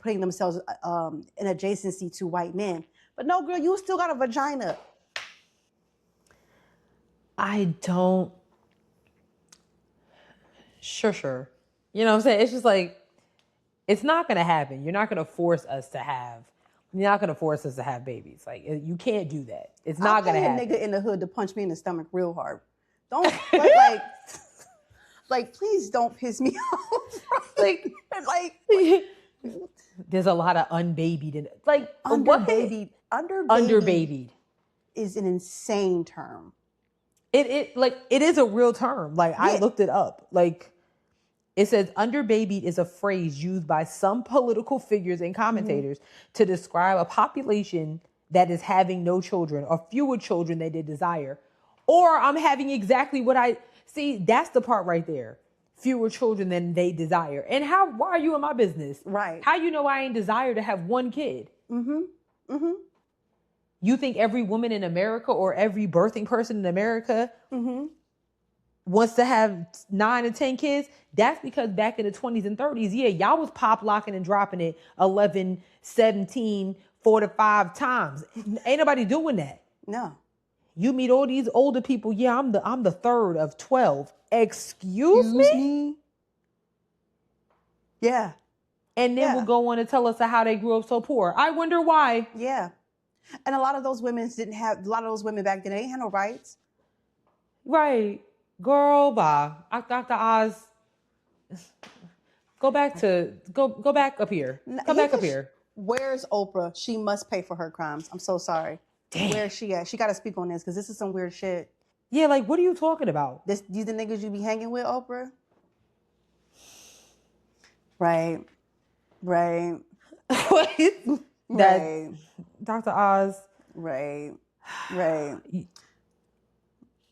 putting themselves in adjacency to white men. But no, girl, you still got a vagina. I don't. Sure. You know what I'm saying? It's just like, it's not going to happen. You're not going to force us to have babies. Like, you can't do that. It's not going to happen. I'll pay a nigga in the hood to punch me in the stomach real hard. Don't, like, please don't piss me off. like, there's a lot of unbabied in it. Like, underbabied is an insane term. It is a real term. Like, yeah. I looked it up. Like, it says underbabied is a phrase used by some political figures and commentators to describe a population that is having no children or fewer children than they desire. Or I'm having exactly what I see. That's the part right there. Fewer children than they desire. And why are you in my business? Right. How you know I ain't desire to have one kid? You think every woman in America or every birthing person in America wants to have 9 or 10 kids? That's because back in the 20s and 30s, y'all was pop locking and dropping it 11, 17, 4 to 5 times. Ain't nobody doing that. No. You meet all these older people. Yeah, I'm the third of 12. Excuse me? Yeah. And then we'll go on and tell us how they grew up so poor. I wonder why. Yeah. And a lot of those women back then, they ain't had no rights. Right. Girl, bye. Dr. Oz, go back up here. Come back up here. Where's Oprah? She must pay for her crimes. I'm so sorry. Damn. Where's she at? She got to speak on this because this is some weird shit. Yeah, like, what are you talking about? These the niggas you be hanging with, Oprah? Right. Right. Dr. Oz. Right. Right.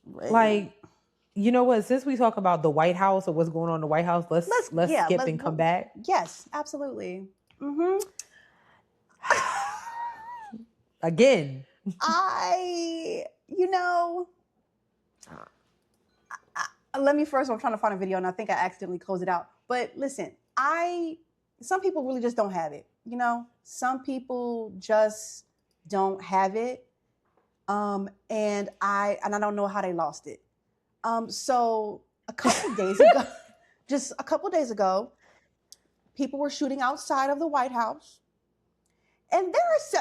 Like, you know what? Since we talk about the White House or what's going on in the White House, let's skip and come back. Yes, absolutely. Mm-hmm. Again. Let me first, I'm trying to find a video and I think I accidentally closed it out. But listen, some people really just don't have it. You know, some people just don't have it. And I don't know how they lost it. So a couple of days ago, people were shooting outside of the White House. And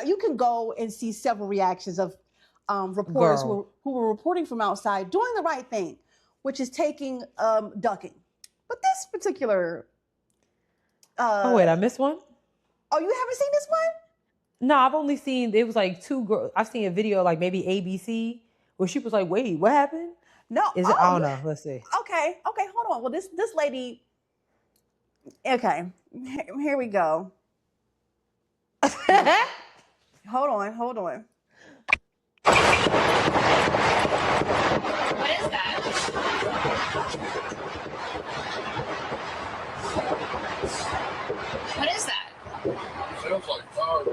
you can go and see several reactions of reporters who were reporting from outside, doing the right thing, which is taking ducking. But this particular... oh, wait, I missed one? Oh, you haven't seen this one? No, I've only seen, it was like two girls. I've seen a video like maybe ABC where she was like, wait, what happened? No. Is it? I don't know. Let's see. Okay, hold on. Well, this lady... Okay, here we go. Hold on. What is that? What is that? Sounds like fire.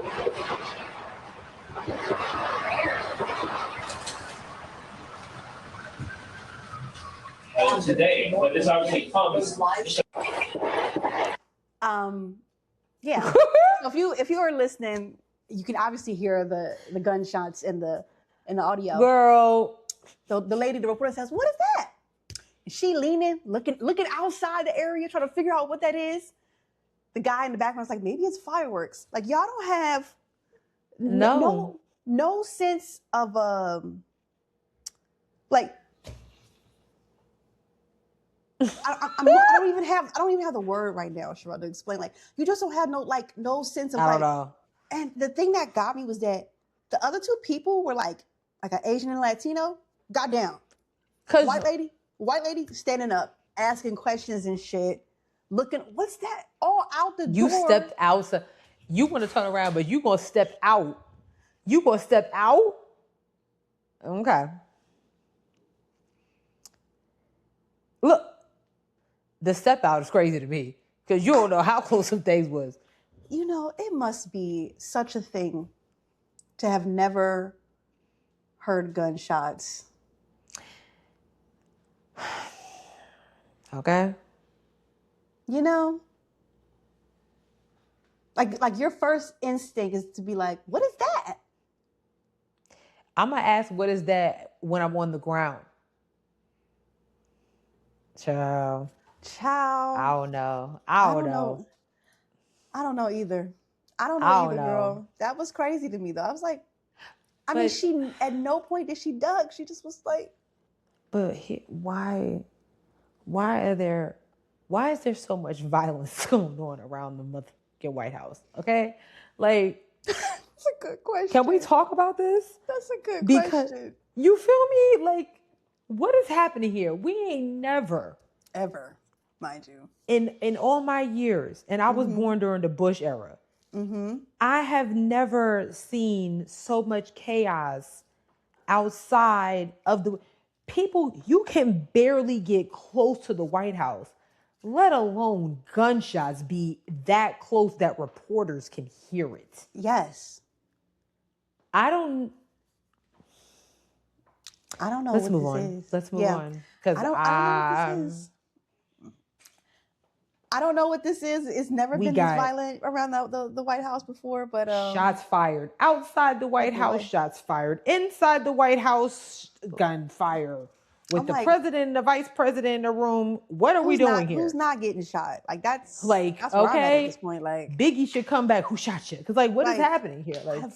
Today, when this obviously comes. Yeah. If you are listening, you can obviously hear the gunshots in the audio. Girl. So the reporter says, "What is that?" And she leaning, looking outside the area, trying to figure out what that is. The guy in the background's like, maybe it's fireworks. Like, y'all don't have no sense of like. I don't even have the word right now, Sharelle, to explain. Like, you just don't have no sense of I don't know. And the thing that got me was that the other two people were like an Asian and Latino. Goddamn. White lady standing up, asking questions and shit. Looking, what's that? All out the door. You stepped outside. You want to turn around, but you gonna step out. You gonna step out? Okay. Look. The step out is crazy to me because you don't know how close some things was. You know, it must be such a thing to have never heard gunshots. Okay. You know, like your first instinct is to be like, what is that? I'm going to ask, what is that when I'm on the ground? Child. I don't know. I don't know. I don't know either. Girl. That was crazy to me, though. I was like, I mean, she, at no point did she duck. She just was like. But why is there so much violence going on around the motherfucking White House? Okay? Like. That's a good question. Can we talk about this? That's a good question. You feel me? Like, what is happening here? We ain't never. Ever. Mind you. In all my years, and I was born during the Bush era, I have never seen so much chaos outside of the people. You can barely get close to the White House, let alone gunshots be that close that reporters can hear it. Yes. I don't know. Let's move on. Let's move on. Because I don't know what this is. I don't know what this is. It's never been this violent around the White House before, but shots fired outside the White House, shots fired inside the White House, gunfire with the president and the vice president in the room. What are we doing here? Who's not getting shot? Like that's where I'm at this point. Like Biggie should come back. Who shot you? Because what is happening here? Like I have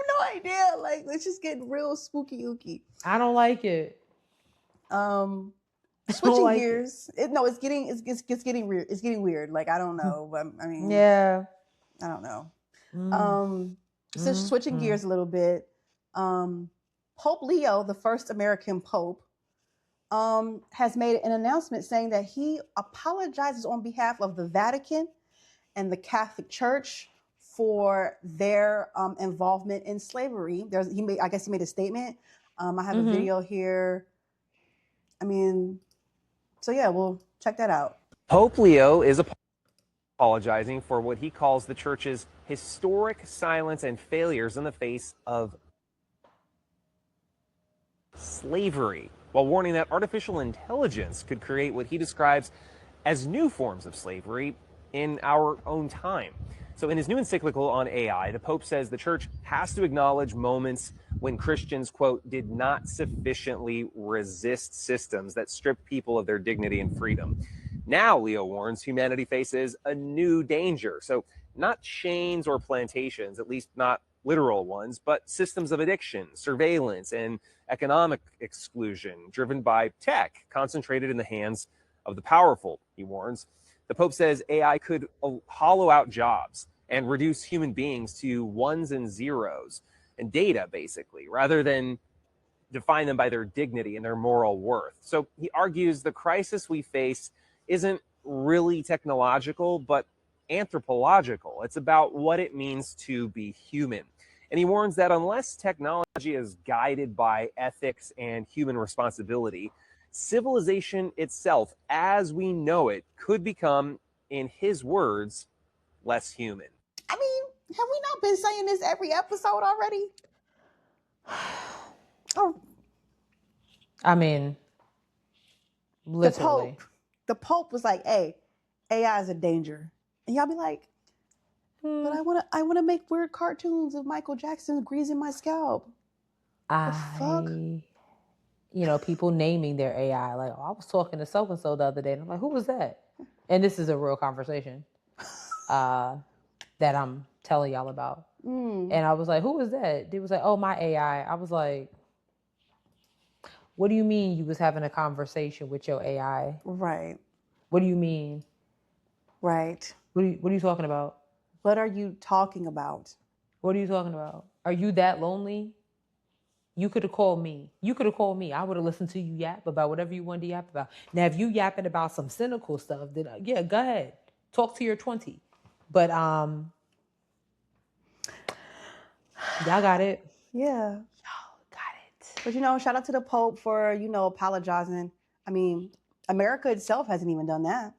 no idea. Like it's just getting real spooky ooky. I don't like it. Switching gears. It's getting weird. It's getting weird. Like I don't know. I mean, yeah, I don't know. So switching gears a little bit. Pope Leo, the first American pope, has made an announcement saying that he apologizes on behalf of the Vatican and the Catholic Church for their involvement in slavery. I guess he made a statement. I have a video here. I mean, so yeah, we'll check that out. Pope Leo is apologizing for what he calls the church's historic silence and failures in the face of slavery, while warning that artificial intelligence could create what he describes as new forms of slavery in our own time. So in his new encyclical on AI, the Pope says the church has to acknowledge moments when Christians, quote, did not sufficiently resist systems that stripped people of their dignity and freedom. Now, Leo warns, humanity faces a new danger. So not chains or plantations, at least not literal ones, but systems of addiction, surveillance, and economic exclusion driven by tech concentrated in the hands of the powerful, he warns. The Pope says AI could hollow out jobs and reduce human beings to ones and zeros and data, basically, rather than define them by their dignity and their moral worth. So he argues the crisis we face isn't really technological, but anthropological. It's about what it means to be human. And he warns that unless technology is guided by ethics and human responsibility, civilization itself, as we know it, could become, in his words, less human. I mean, have we not been saying this every episode already? Oh, I mean, literally. The Pope was like, "Hey, AI is a danger," and y'all be like, "But I want to make weird cartoons of Michael Jackson greasing my scalp." The fuck? You know, people naming their AI. Like, I was talking to so-and-so the other day, and I'm like, who was that? And this is a real conversation that I'm telling y'all about. And I was like, who was that? They was like, oh, my AI. I was like, what do you mean you was having a conversation with your AI? Right. What do you mean? Right. What are you talking about? What are you talking about? What are you talking about? Are you that lonely? You could have called me. You could have called me. I would have listened to you yap about whatever you wanted to yap about. Now, if you yapping about some cynical stuff, then yeah, go ahead. Talk to your 20. But y'all got it. Yeah. Y'all got it. But shout out to the Pope for, apologizing. I mean, America itself hasn't even done that.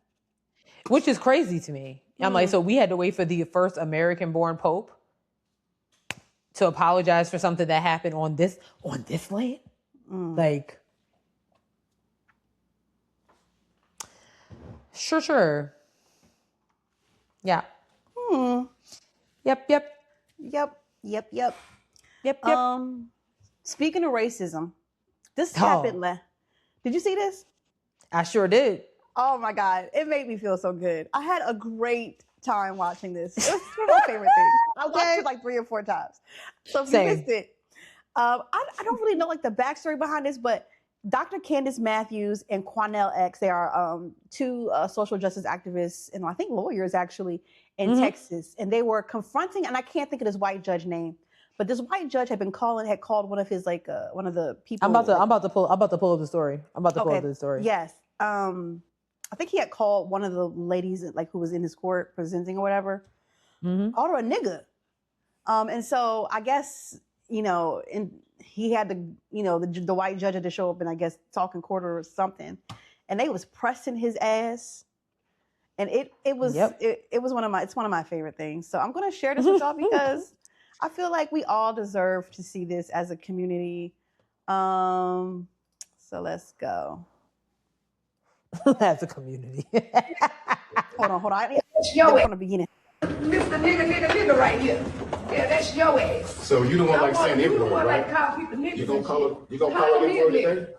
Which is crazy to me. I'm like, so we had to wait for the first American-born Pope to apologize for something that happened on this land? Like, sure. Yeah. Yep. Speaking of racism, this happened. Did you see this? I sure did. Oh my God. It made me feel so good. I had a great time watching this. It was one of my favorite things. I watched it like 3 or 4 times. So if you missed it, I don't really know like the backstory behind this, but Dr. Candace Matthews and Quanell X, they are 2 social justice activists and I think lawyers actually in Texas. And they were confronting, and I can't think of this white judge name, but this white judge had called one of his one of the people. I'm about to pull up the story. Yes. I think he had called one of the ladies like who was in his court presenting or whatever, called her a nigga. And so I guess, and he had to, the white judge had to show up and I guess talk in court or something. And they was pressing his ass. And it was one of my favorite things. So I'm going to share this with y'all because I feel like we all deserve to see this as a community. So let's go. As a community. Hold on. That's your from the beginning. Mr. Nigga right here. Yeah, that's your ass. So you don't want like saying every word, right? Call people niggas. You gonna call it every word today?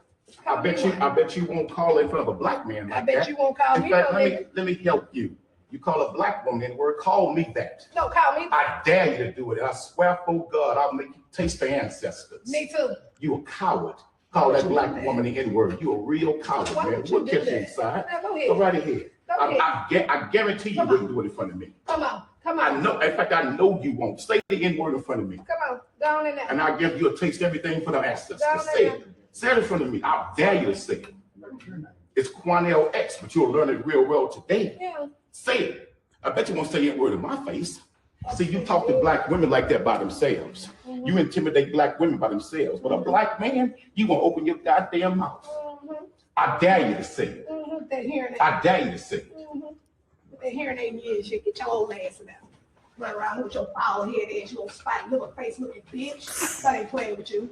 I bet you won't call it in front of a black man like that. I bet you won't call me fact, no nigga. let me help you. You call a black woman in word, call me that. No, call me. I dare you to do it. I swear for God, I'll make you taste the ancestors. Me too. You a coward. Call that black woman the N-word. You a real coward, man. We'll catch you inside. Go ahead. Go right ahead. I guarantee you wouldn't do it in front of me. Come on. I know. In fact, I know you won't. Say the N-word in front of me. Come on. Go on in there. And I'll give you a taste of everything for the ancestors. Say it in front of me. I dare you to say it. It's Quanell X, but you'll learn it real well today. Yeah. Say it. I bet you won't say N-word in my face. See, you talk to black women like that by themselves. You intimidate black women by themselves. But a black man, you won't open your goddamn mouth. I dare you to say it. I dare you to say it. They're hearing their years, shit, get your old ass out. Run around with your bald head ass, you old spike little face looking bitch. I ain't playing with you.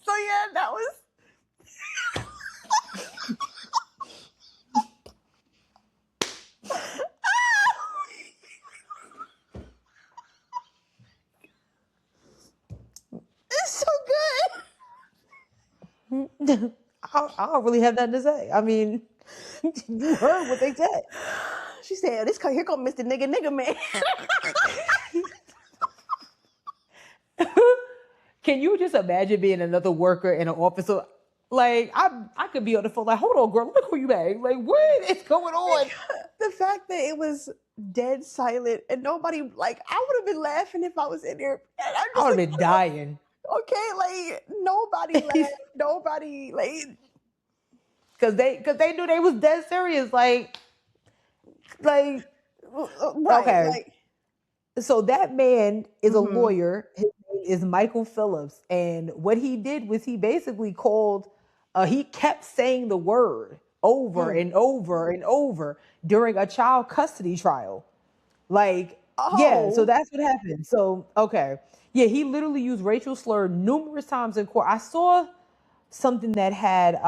So yeah, that was. It's so good. I don't really have nothing to say. I mean, you heard what they said. She said, here come Mr. Nigga Man. Can you just imagine being another worker in an office? Like, I could be on the phone like, hold on, girl, look who you bang. Like, what is going on? The fact that it was dead silent and nobody, like, I would have been laughing if I was in there. I would have been dying. Okay, like, nobody laughed. Nobody, like. Because they knew they was dead serious. Like, right, okay. Like, so that man is a lawyer. His name is Michael Phillips. And what he did was he basically called, he kept saying the word over and over and over during a child custody trial. Like, yeah, so that's what happened. So, okay. Yeah, he literally used racial slur numerous times in court. I saw something that had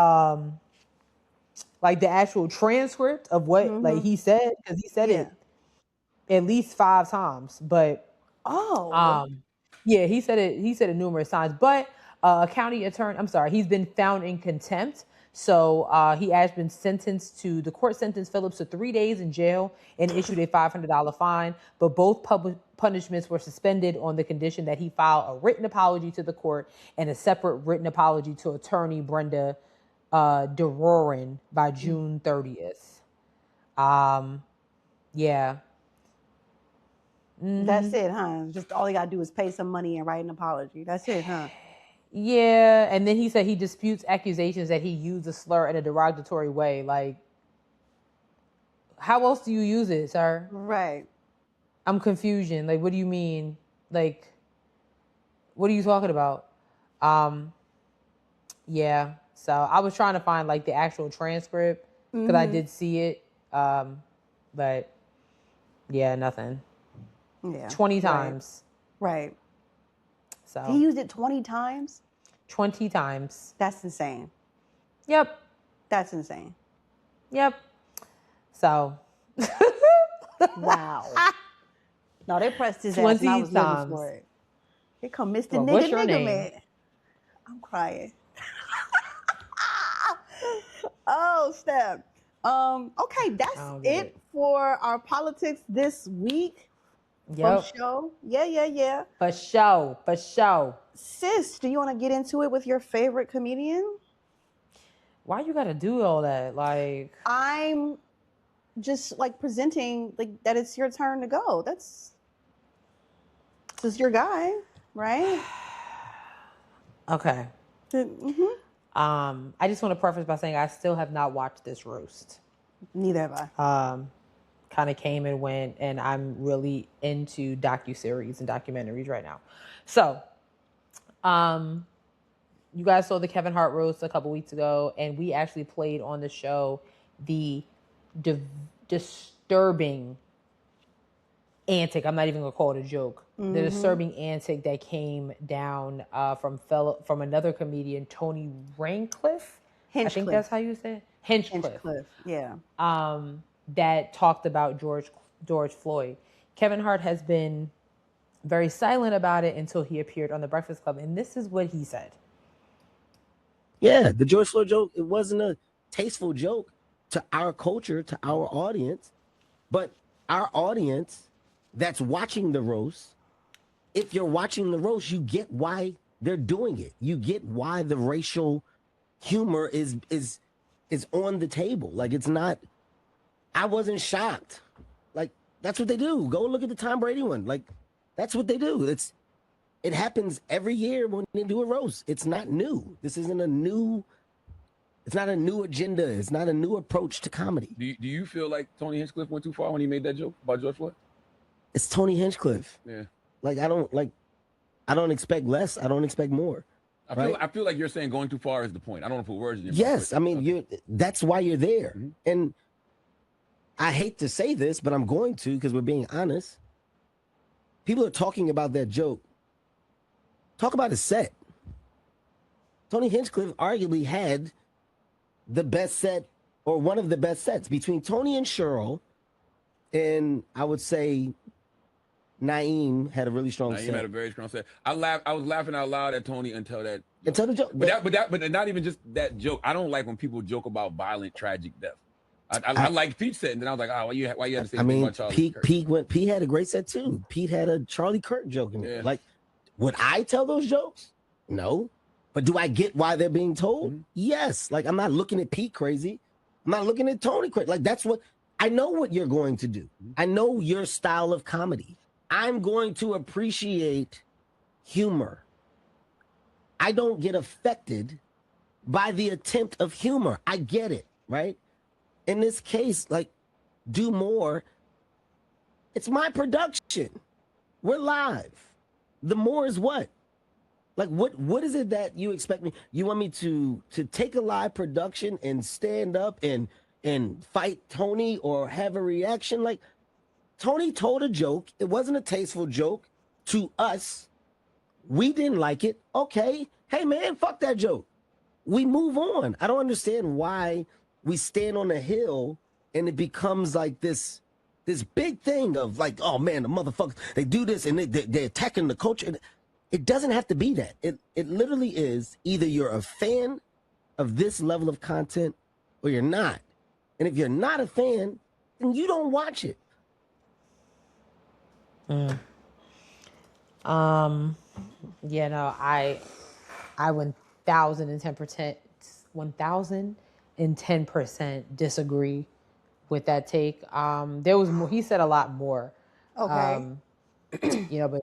like the actual transcript of what like he said, because he said it at least 5 times. But yeah, he said it numerous times. But a county attorney, he's been found in contempt. So he has been sentenced to, the court sentenced Phillips to 3 days in jail and issued a $500 fine. But both public punishments were suspended on the condition that he file a written apology to the court and a separate written apology to attorney Brenda DeRoran by June 30th. Yeah. That's it, huh? Just all you gotta do is pay some money and write an apology. That's it, huh? Yeah, and then he said he disputes accusations that he used a slur in a derogatory way. Like, how else do you use it, sir? Right. I'm confusion. Like, what do you mean? Like, what are you talking about? Yeah. So I was trying to find like the actual transcript because I did see it. But yeah, nothing. Yeah. 20 times. Right. So he used it 20 times? 20 times. That's insane. Yep. That's insane. Yep. So. Wow. No, they pressed his ass and I was looking for it. Here come Mr. Nigga Man. I'm crying. Oh, snap. Okay, that's it for our politics this week. Yep. For show. Yeah. For show. Sis, do you want to get into it with your favorite comedian? Why you gotta do all that? Like, I'm just like presenting like that it's your turn to go. This is your guy, right? Okay. I just want to preface by saying I still have not watched this roast. Neither have I. Kind of came and went, and I'm really into docuseries and documentaries right now. So, you guys saw the Kevin Hart roast a couple weeks ago, and we actually played on the show the disturbing antic. I'm not even gonna call it a joke. The disturbing antic that came down from another comedian, Tony Hinchcliffe. I think that's how you say it. Hinchcliffe. Yeah. That talked about George Floyd. Kevin Hart has been very silent about it until he appeared on The Breakfast Club, and this is what he said. Yeah, the George Floyd joke, it wasn't a tasteful joke to our culture, to our audience, but our audience that's watching the roast, if you're watching the roast, you get why they're doing it. You get why the racial humor is on the table. Like, it's not, I wasn't shocked. Like, that's what they do. Go look at the Tom Brady one. Like, that's what they do. It happens every year when they do a roast. It's not new. This isn't a new It's not a new agenda. It's not a new approach to comedy. Do you feel like Tony Hinchcliffe went too far when he made that joke about George Floyd? It's Tony Hinchcliffe. Yeah. Like I don't expect less. I don't expect more. I feel like you're saying going too far is the point. I don't know if put words in your mouth. Yes, I mean that's why you're there. Mm-hmm. And I hate to say this, but I'm going to because we're being honest. People are talking about that joke. Talk about a set. Tony Hinchcliffe arguably had the best set or one of the best sets between Tony and Sharelle, and I would say Naeem had a really strong set. Naeem had a very strong set. I was laughing out loud at Tony until that. Until the joke. But not even just that joke. I don't like when people joke about violent, tragic death. I like Pete's set, and then I was like, why you had to say something about Charlie Kirk? Pete had a great set too. Pete had a Charlie Kirk joke in it. Like, would I tell those jokes? No. But do I get why they're being told? Mm-hmm. Yes. Like, I'm not looking at Pete crazy. I'm not looking at Tony crazy. Like, that's what I know what you're going to do. Mm-hmm. I know your style of comedy. I'm going to appreciate humor. I don't get affected by the attempt of humor. I get it, right? In this case, like, do more. It's my production. We're live. The more is what? Like, what is it that you expect me? You want me to take a live production and stand up and fight Tony or have a reaction? Like, Tony told a joke. It wasn't a tasteful joke to us. We didn't like it. Okay. Hey, man, fuck that joke. We move on. I don't understand why we stand on a hill and it becomes like this big thing of like, oh, man, the motherfuckers, they do this and they're attacking the culture. It doesn't have to be that. It literally is either you're a fan of this level of content or you're not. And if you're not a fan, then you don't watch it. Yeah, no, I 1010% disagree with that take. There was more, he said a lot more. Okay. But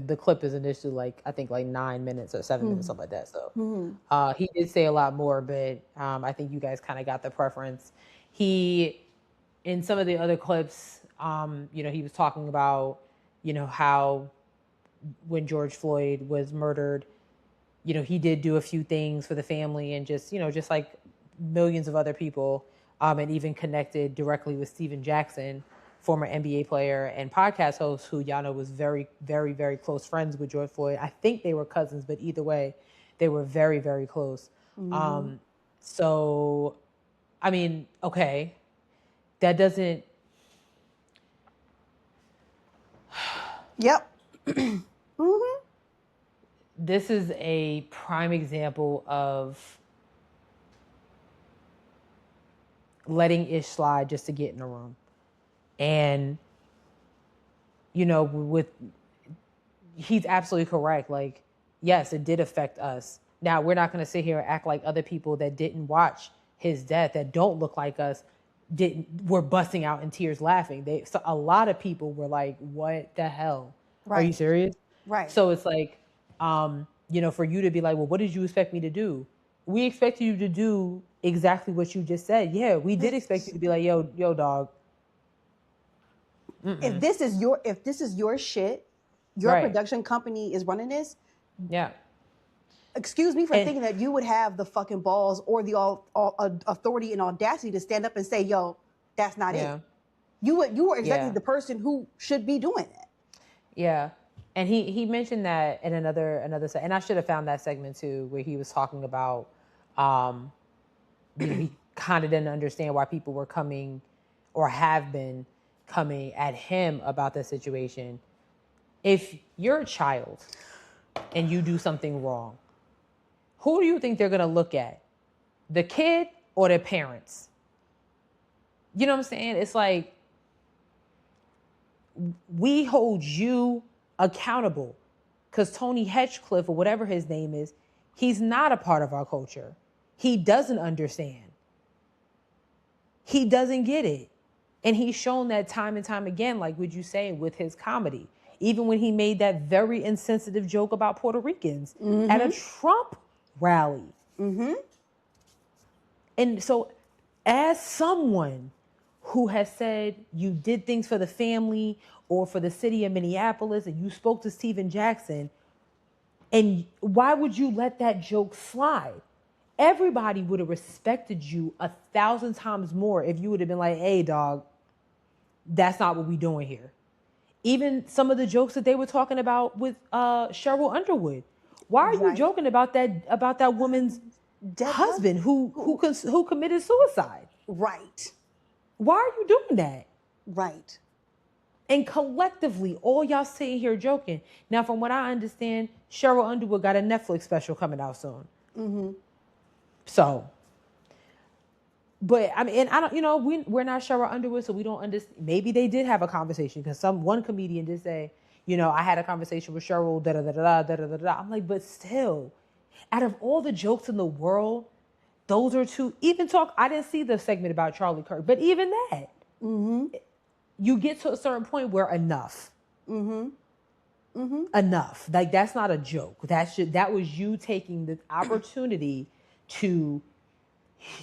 the clip is initially like, I think like 9 minutes or 7 minutes, something like that. So he did say a lot more, but I think you guys kind of got the preference. He, in some of the other clips, he was talking about, how when George Floyd was murdered, he did do a few things for the family and just like millions of other people, and even connected directly with Steven Jackson, former NBA player and podcast host who y'all know was very, very, very close friends with George Floyd. I think they were cousins, but either way, they were very, very close. Mm-hmm. So, I mean, okay, that doesn't... Yep. Mm-hmm. This is a prime example of letting ish slide just to get in the room. And, he's absolutely correct. Like, yes, it did affect us. Now, we're not going to sit here and act like other people that didn't watch his death, that don't look like us, were busting out in tears laughing. So a lot of people were like, what the hell? Right. Are you serious? Right. So it's like, for you to be like, well, what did you expect me to do? We expect you to do exactly what you just said. Yeah, we did expect you to be like, yo, dog. Mm-mm. If this is your shit, your production company is running this. Yeah. Excuse me for thinking that you would have the fucking balls or the authority and audacity to stand up and say, yo, that's not it. You were exactly the person who should be doing that. Yeah. And he mentioned that in another and I should have found that segment too, where he was talking about he kind of didn't understand why people were coming or have been coming at him about the situation. If you're a child and you do something wrong, who do you think they're going to look at? The kid or their parents? You know what I'm saying? It's like, we hold you accountable because Tony Hinchcliffe, or whatever his name is, he's not a part of our culture. He doesn't understand. He doesn't get it. And he's shown that time and time again, like would you say, with his comedy. Even when he made that very insensitive joke about Puerto Ricans at a Trump rally. Mm-hmm. And so as someone who has said you did things for the family or for the city of Minneapolis and you spoke to Steven Jackson, and why would you let that joke slide? Everybody would have respected you 1,000 times more if you would have been like, hey, dog, that's not what we doing here. Even some of the jokes that they were talking about with Cheryl Underwood. Why are you joking about that woman's husband who committed suicide? Right. Why are you doing that? Right. And collectively, all y'all sitting here joking. Now, from what I understand, Cheryl Underwood got a Netflix special coming out soon. Mm-hmm. So, but I mean, and I don't, we're not Cheryl Underwood, so we don't understand. Maybe they did have a conversation because one comedian did say, I had a conversation with Cheryl, da da da da da da da da. I'm like, but still, out of all the jokes in the world, those are two. Even talk. I didn't see the segment about Charlie Kirk, but even that, you get to a certain point where enough. Enough. Like that's not a joke. That was you taking the opportunity to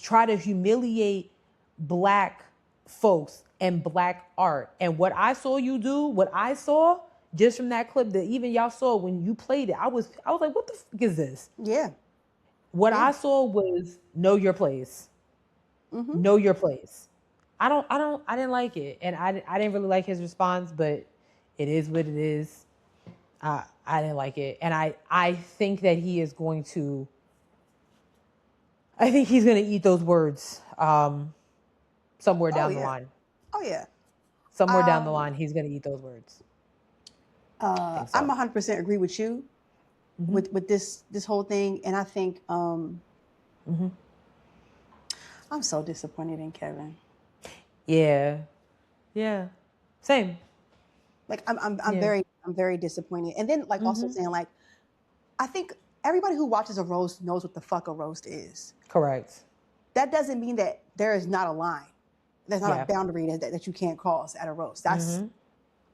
try to humiliate Black folks and Black art. And what I saw you do, what I saw just from that clip that even y'all saw when you played it, I was like, what the fuck is this? Yeah. What I saw was know your place. Know your place. I didn't like it. And I didn't really like his response, but it is what it is. I didn't like it. And I think that he is going to, I think he's going to eat those words somewhere down the line. Oh, yeah. Somewhere down the line, he's going to eat those words. I'm 100% agree with you with this whole thing. And I think I'm so disappointed in Kevin. Yeah. Same. Like I'm very disappointed. And then also saying I think everybody who watches a roast knows what the fuck a roast is. Correct. That doesn't mean that there is not a line. There's not a boundary that you can't cross at a roast. That's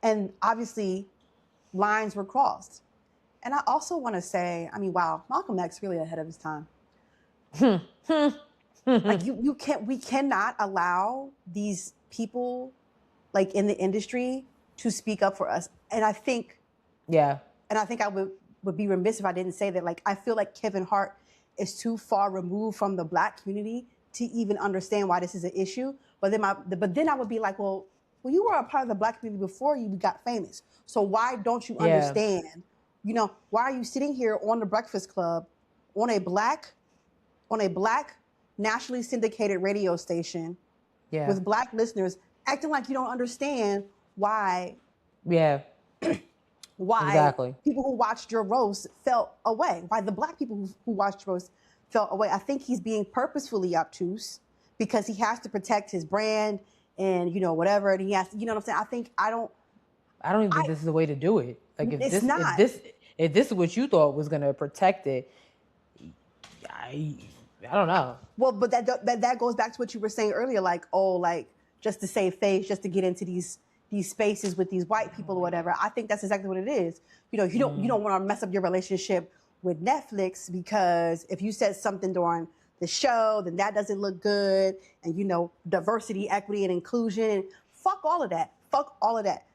and obviously lines were crossed. And I also want to say, wow, Malcolm X really ahead of his time. We cannot allow these people in the industry to speak up for us. And I think I would be remiss if I didn't say that, I feel like Kevin Hart is too far removed from the Black community to even understand why this is an issue. But then I would be like, well, you were a part of the Black community before you got famous. So why don't you understand? Why are you sitting here on the Breakfast Club on a black nationally syndicated radio station with Black listeners acting like you don't understand why people who watched your roast felt away, why the Black people who watched roast felt away. I think he's being purposefully obtuse because he has to protect his brand and whatever, and he has to, what I'm saying? I don't even think this is the way to do it. If this is what you thought was going to protect it, I don't know. Well, but that goes back to what you were saying earlier, just to save face, just to get into these spaces with these white people or whatever. I think that's exactly what it is. You don't want to mess up your relationship with Netflix because if you said something during the show, then that doesn't look good. And diversity, equity, and inclusion. And fuck all of that.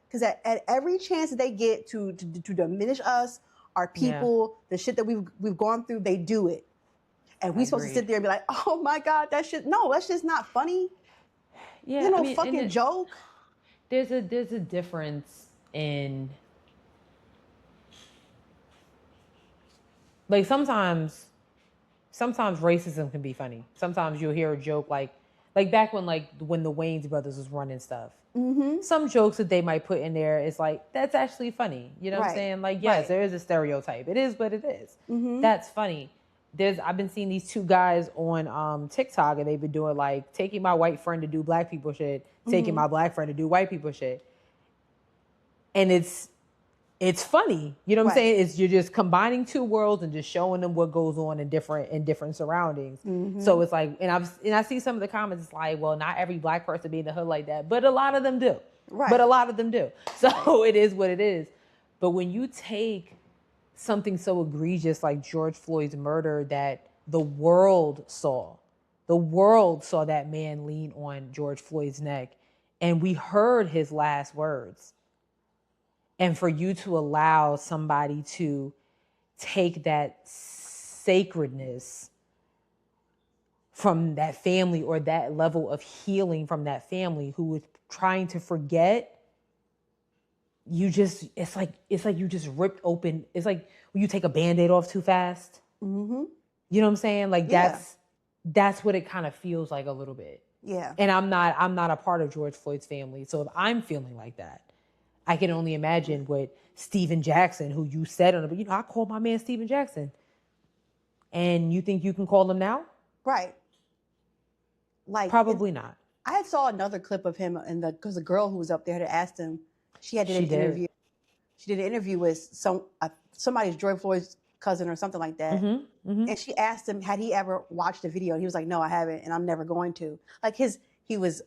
Because at every chance that they get to diminish us, our people, the shit that we've gone through, they do it. And we're supposed to sit there and be like, oh my God, that's just not funny. Yeah, fucking joke. There's a difference in sometimes racism can be funny. Sometimes you'll hear a joke like back when the Wayans brothers was running stuff. Some jokes that they might put in there is that's actually funny. You know what I'm saying? Yes, there is a stereotype. It is what it is. That's funny. I've been seeing these two guys on TikTok, and they've been doing taking my white friend to do Black people shit, taking my Black friend to do white people shit. And it's funny. You know what I'm saying? You're just combining two worlds and just showing them what goes on in different surroundings. So it's and I see some of the comments, it's well, not every Black person be in the hood like that, but a lot of them do. But a lot of them do. So it is what it is. But when you take something so egregious like George Floyd's murder that the world saw, The world saw that man lean on George Floyd's neck, and we heard his last words. And for you to allow somebody to take that sacredness from that family, or that level of healing from that family who was trying to forget, it's like you just ripped open. It's like when you take a Band-Aid off too fast. Mm-hmm. You know what I'm saying? Like that's what it kind of feels like a little bit. Yeah. And I'm not a part of George Floyd's family. So if I'm feeling like that, I can only imagine what Steven Jackson, who you said on it, I called my man Steven Jackson. And you think you can call him now? Right. Like probably not. I saw another clip of him because the girl who was up there had asked him. She did an interview. She did an interview with somebody's George Floyd's cousin or something like that. Mm-hmm, mm-hmm. And she asked him, had he ever watched the video? And he was like, no, I haven't, and I'm never going to. Like he was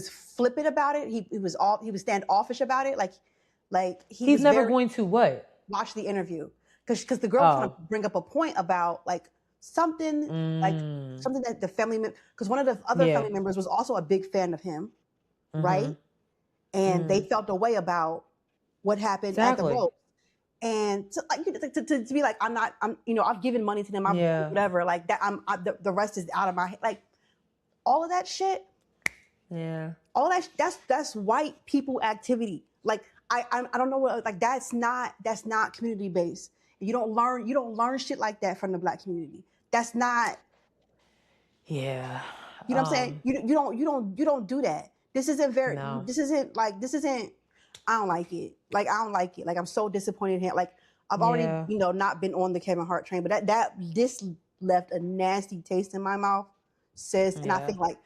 flippant about it. He was standoffish about it. He's never going to what? Watch the interview, because the girl was trying to bring up a point about something that the family, because one of the other family members was also a big fan of him, right? And they felt a way about what happened at the road. And to be like, I've given money to them, whatever, like that. The rest is out of my head. Like all of that shit. Yeah. All of that. That's white people activity. Like I don't know what, like that's not community based. You don't learn shit like that from the Black community. That's not. Yeah. You know what I'm saying? You don't do that. This isn't I don't like it. Like, I don't like it. Like, I'm so disappointed in him. Like, I've already, not been on the Kevin Hart train, but this left a nasty taste in my mouth, sis. And I think, like,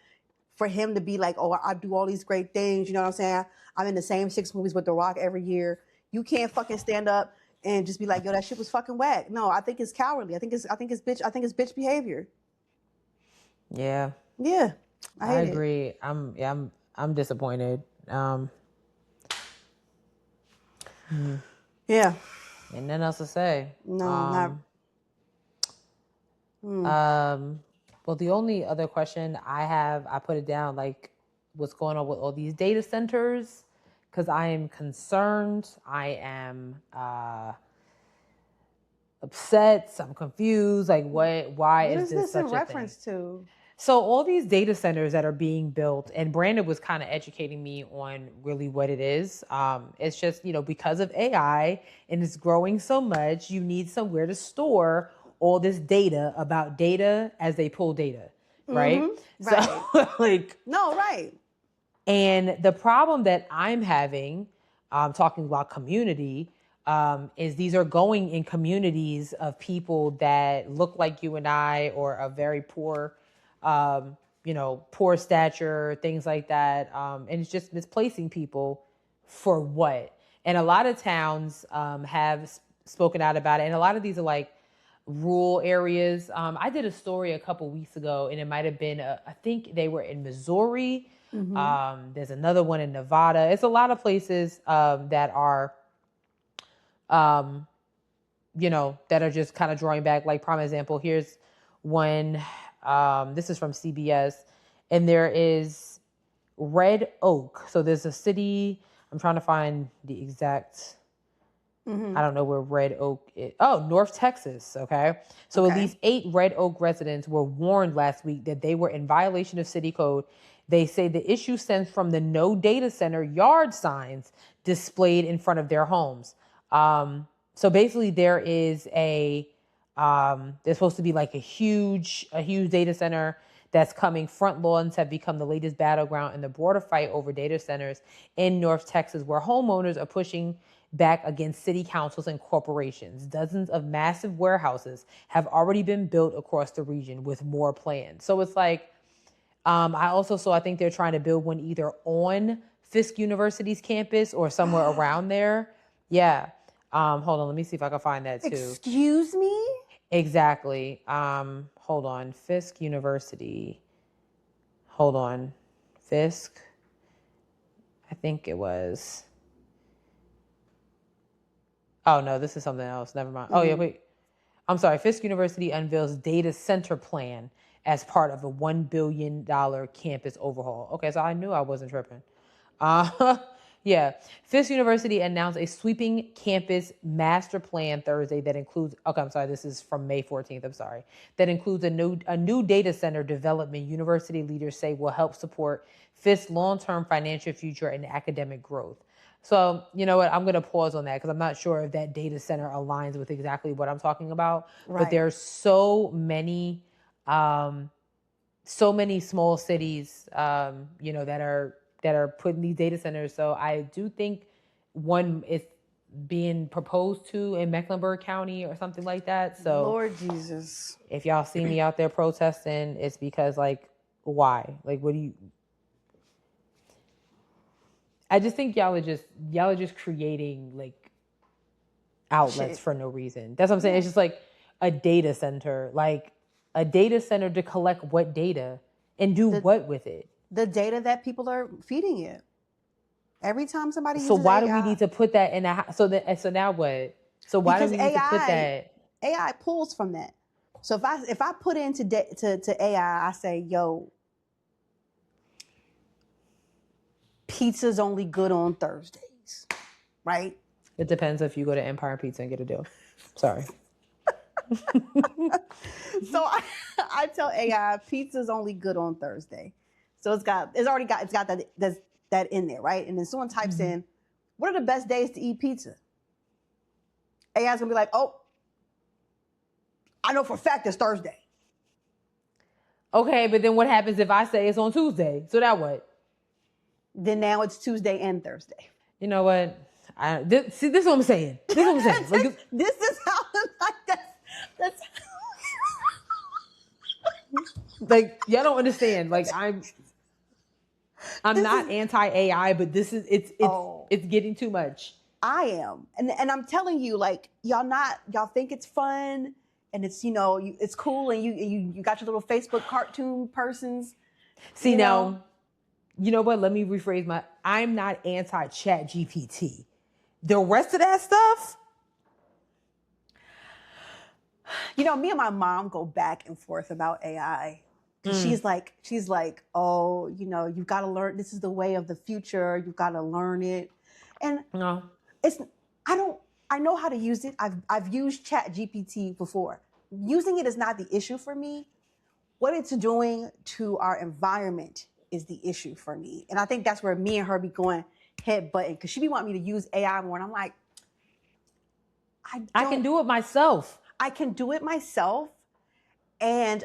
for him to be like, oh, I do all these great things, you know what I'm saying? I'm in the same 6 movies with The Rock every year. You can't fucking stand up and just be like, yo, that shit was fucking whack. No, I think it's cowardly. I think it's bitch behavior. Yeah. Yeah. I agree. I'm disappointed. Yeah. Ain't nothing else to say. No, well, the only other question I have, I put it down, like, what's going on with all these data centers? Because I am concerned. I am upset. I'm confused. Like, why is this such a thing? What is this in reference to? So all these data centers that are being built, and Brandon was kind of educating me on really what it is. It's just, because of AI and it's growing so much, you need somewhere to store all this data about data as they pull data, right? Mm-hmm. Right. So, right. And the problem that I'm having, talking about community, is these are going in communities of people that look like you and I, or are very poor, poor stature, things like that. And it's just misplacing people for what? And a lot of towns have spoken out about it. And a lot of these are like rural areas. I did a story a couple weeks ago, and it might have been, I think they were in Missouri. Mm-hmm. There's another one in Nevada. It's a lot of places that are, that are just kind of drawing back. Like, prime example, here's one. This is from CBS, and there is Red Oak. So there's a city. I'm trying to find the exact. Mm-hmm. I don't know where Red Oak is. Oh, North Texas. Okay. So at least 8 Red Oak residents were warned last week that they were in violation of city code. They say the issue stems from the no data center yard signs displayed in front of their homes. So basically there is there's supposed to be like a huge data center that's coming. Front lawns have become the latest battleground in the broader fight over data centers in North Texas, where homeowners are pushing back against city councils and corporations. Dozens of massive warehouses have already been built across the region, with more planned. So it's like, I think they're trying to build one either on Fisk University's campus or somewhere around there. Yeah. Hold on, let me see if I can find that too. Excuse me? Exactly. Hold on. Fisk University. Hold on. Fisk. I think it was. Oh, no, this is something else. Never mind. Mm-hmm. Oh, yeah, wait. I'm sorry. Fisk University unveils data center plan as part of a $1 billion campus overhaul. Okay, so I knew I wasn't tripping. Yeah. Fisk University announced a sweeping campus master plan Thursday that includes, okay, I'm sorry, this is from May 14th, I'm sorry, that includes a new data center development university leaders say will help support Fisk's long-term financial future and academic growth. So, you know what, I'm going to pause on that because I'm not sure if that data center aligns with exactly what I'm talking about. Right. But there's so many small cities, you know, that are putting these data centers. So I do think one is being proposed to in Mecklenburg County or something like that. So Lord Jesus, if y'all see me out there protesting, it's because like, why? Like, what do you? I just think y'all are just creating like outlets for no reason. That's what I'm saying. It's just like a data center, to collect what data and do what with it? The data that people are feeding it. Every time somebody uses So why AI, do we need to put that in a so now what? So why do we need to put that? AI pulls from that. So if I put into to AI, I say, yo, pizza's only good on Thursdays, right? It depends if you go to Empire Pizza and get a deal. Sorry. So I tell AI pizza's only good on Thursday. So it's got that in there, right? And then someone types in, what are the best days to eat pizza? AI's gonna be like, oh, I know for a fact it's Thursday. Okay, but then what happens if I say it's on Tuesday? So now what? Then now it's Tuesday and Thursday. You know what? This is what I'm saying. This is what I'm saying. Like, this is how that's like y'all don't understand. Like I'm not anti-AI, but it's getting too much. I am, and I'm telling you, like y'all think it's fun and it's it's cool and you got your little Facebook cartoon persons. See now, you know what? Let me rephrase I'm not anti-Chat GPT. The rest of that stuff. Me and my mom go back and forth about AI. She's like, oh, you've got to learn. This is the way of the future. You've got to learn it. And no, I know how to use it. I've used Chat GPT before. Using it is not the issue for me. What it's doing to our environment is the issue for me. And I think that's where me and her be going head button because she be wanting me to use AI more. And I'm like, I can do it myself. I can do it myself. And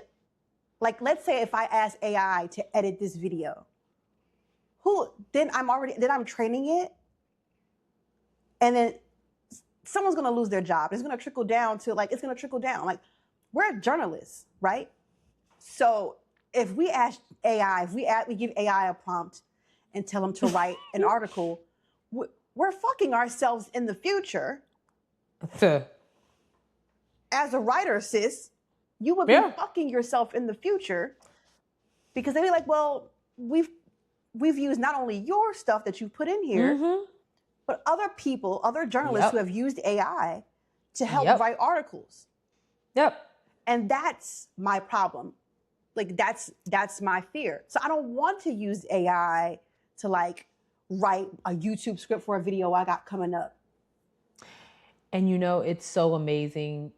like, let's say if I ask AI to edit this video, then I'm training it. And then someone's going to lose their job. It's going to trickle down. Like, we're journalists, right? So if we ask AI, we give AI a prompt and tell them to write an article, we're fucking ourselves in the future. As a writer, sis, you would be fucking yourself in the future because they'd be like, well, we've used not only your stuff that you put in here, but other people, other journalists who have used AI to help write articles. Yep. And that's my problem. Like that's my fear. So I don't want to use AI to like write a YouTube script for a video I got coming up. And it's so amazing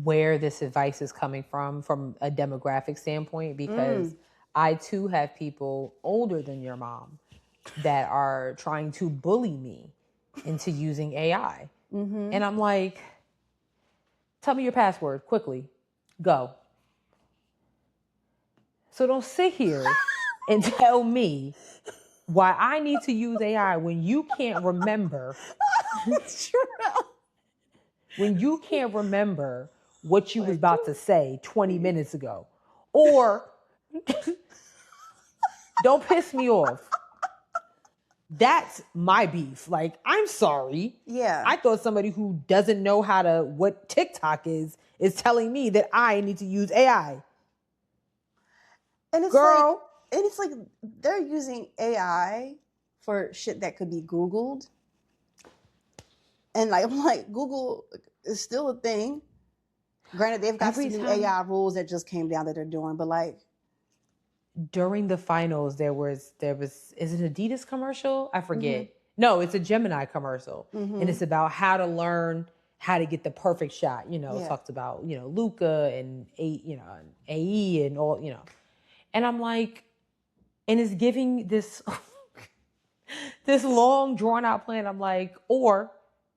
where this advice is coming from a demographic standpoint, because I too have people older than your mom that are trying to bully me into using AI. And I'm like, tell me your password quickly. Go. So don't sit here and tell me why I need to use AI when you can't remember. When you can't remember what you was about to say 20 minutes ago. Or don't piss me off. That's my beef. Like, I'm sorry. Yeah. I thought somebody who doesn't know what TikTok is telling me that I need to use AI. And it's like they're using AI for shit that could be Googled. And like, I'm like, Google is still a thing. Granted, they've got some new AI rules that just came down that they're doing, but like during the finals, there was is it Adidas commercial? I forget. Mm-hmm. No, it's a Gemini commercial, and it's about how to learn how to get the perfect shot. You know, it talks about Luka and AE and all and I'm like, and it's giving this this long drawn out plan. I'm like, or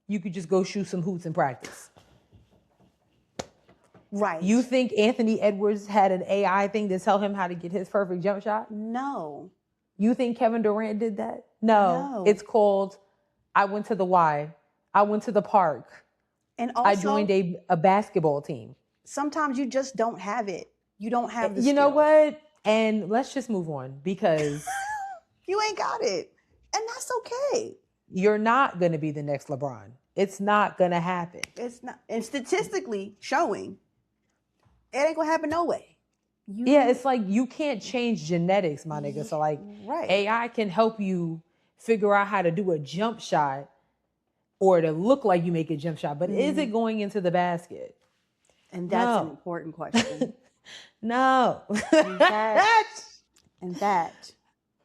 you could just go shoot some hoops in practice. Right. You think Anthony Edwards had an AI thing to tell him how to get his perfect jump shot? No. You think Kevin Durant did that? No. It's called, I went to the Y. I went to the park. And also, I joined a basketball team. Sometimes you just don't have it. You don't have the You know what? And let's just move on because you ain't got it. And that's okay. You're not going to be the next LeBron. It's not going to happen. It's not. And statistically showing, it ain't going to happen no way. It's like you can't change genetics, my nigga. So like AI can help you figure out how to do a jump shot or to look like you make a jump shot. But is it going into the basket? And that's an important question. No. And that.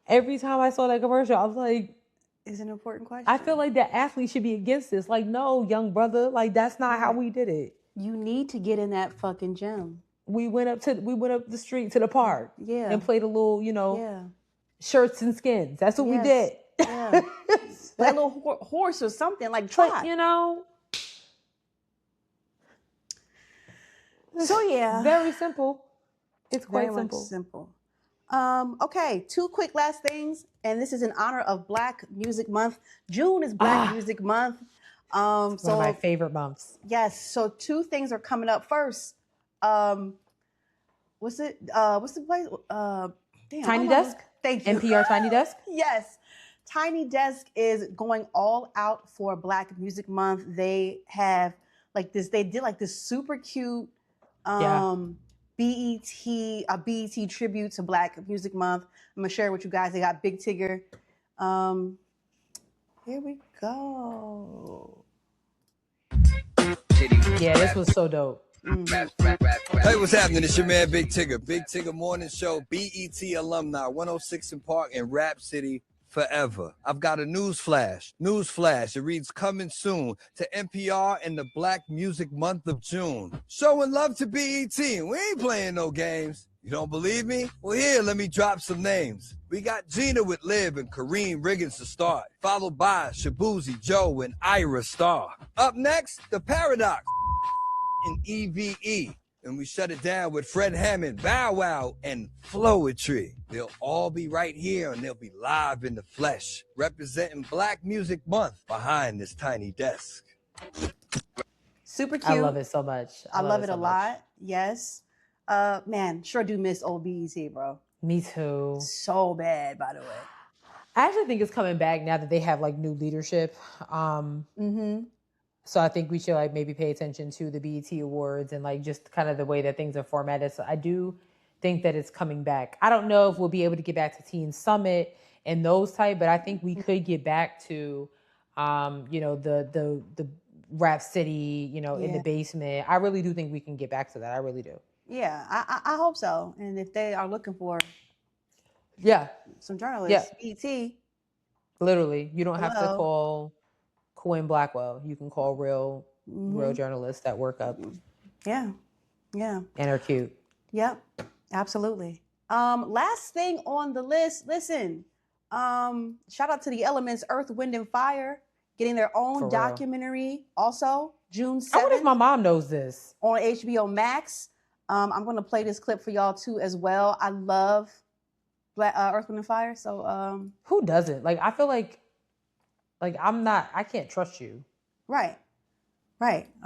Every time I saw that commercial, I was like, is an important question. I feel like the athlete should be against this. Like, no, young brother, like that's not how we did it. You need to get in that fucking gym. We went up the street to the park. Yeah. And played a little, shirts and skins. That's what we did. Yeah. Like a little horse or something, like trot. So yeah. Very simple. It's quite very simple. Okay, 2 quick last things, and this is in honor of Black Music Month. June is Black Music Month. It's one of my favorite months. Yes, so 2 things are coming up. First, what's the place? Tiny Desk? Thank you. NPR Tiny Desk? Yes. Tiny Desk is going all out for Black Music Month. They have they did this super cute BET tribute to Black Music Month. I'm gonna share it with you guys. They got Big Tigger. Here we go. Yeah, this was so dope. Hey, what's happening? It's your man Big Tigger. Big Tigger Morning Show, BET alumni, 106 in Park in Rap City forever. I've got a news flash. It reads, coming soon to NPR in the Black Music Month of June. Showing love to BET. We ain't playing no games. You don't believe me? Well, here, let me drop some names. We got Gina with Liv and Kareem Riggins to start, followed by Shabuzi, Joe, and Ira Star. Up next, The Paradox and EVE. And we shut it down with Fred Hammond, Bow Wow, and Flowetry. They'll all be right here, and they'll be live in the flesh, representing Black Music Month behind this tiny desk. Super cute. I love it so much. I love it a lot. Yes. Man, sure do miss old BET, bro. Me too. So bad, by the way. I actually think it's coming back now that they have new leadership. So I think we should maybe pay attention to the BET Awards and just kind of the way that things are formatted. So I do think that it's coming back. I don't know if we'll be able to get back to Teen Summit and those type, but I think we could get back to, the Rap City, in the basement. I really do think we can get back to that. I really do. Yeah, I hope so. And if they are looking for some journalists, BET. Literally, you don't have to call Quinn Blackwell. You can call real journalists that work up. Yeah. And are cute. Yep, absolutely. Last thing on the list, listen, shout out to the Elements, Earth, Wind, and Fire, getting their own documentary also, June 7th. I wonder if my mom knows this. On HBO Max. I'm going to play this clip for y'all too as well. I love Earth, Wind, and Fire. So who doesn't? I feel like I can't trust you. Right.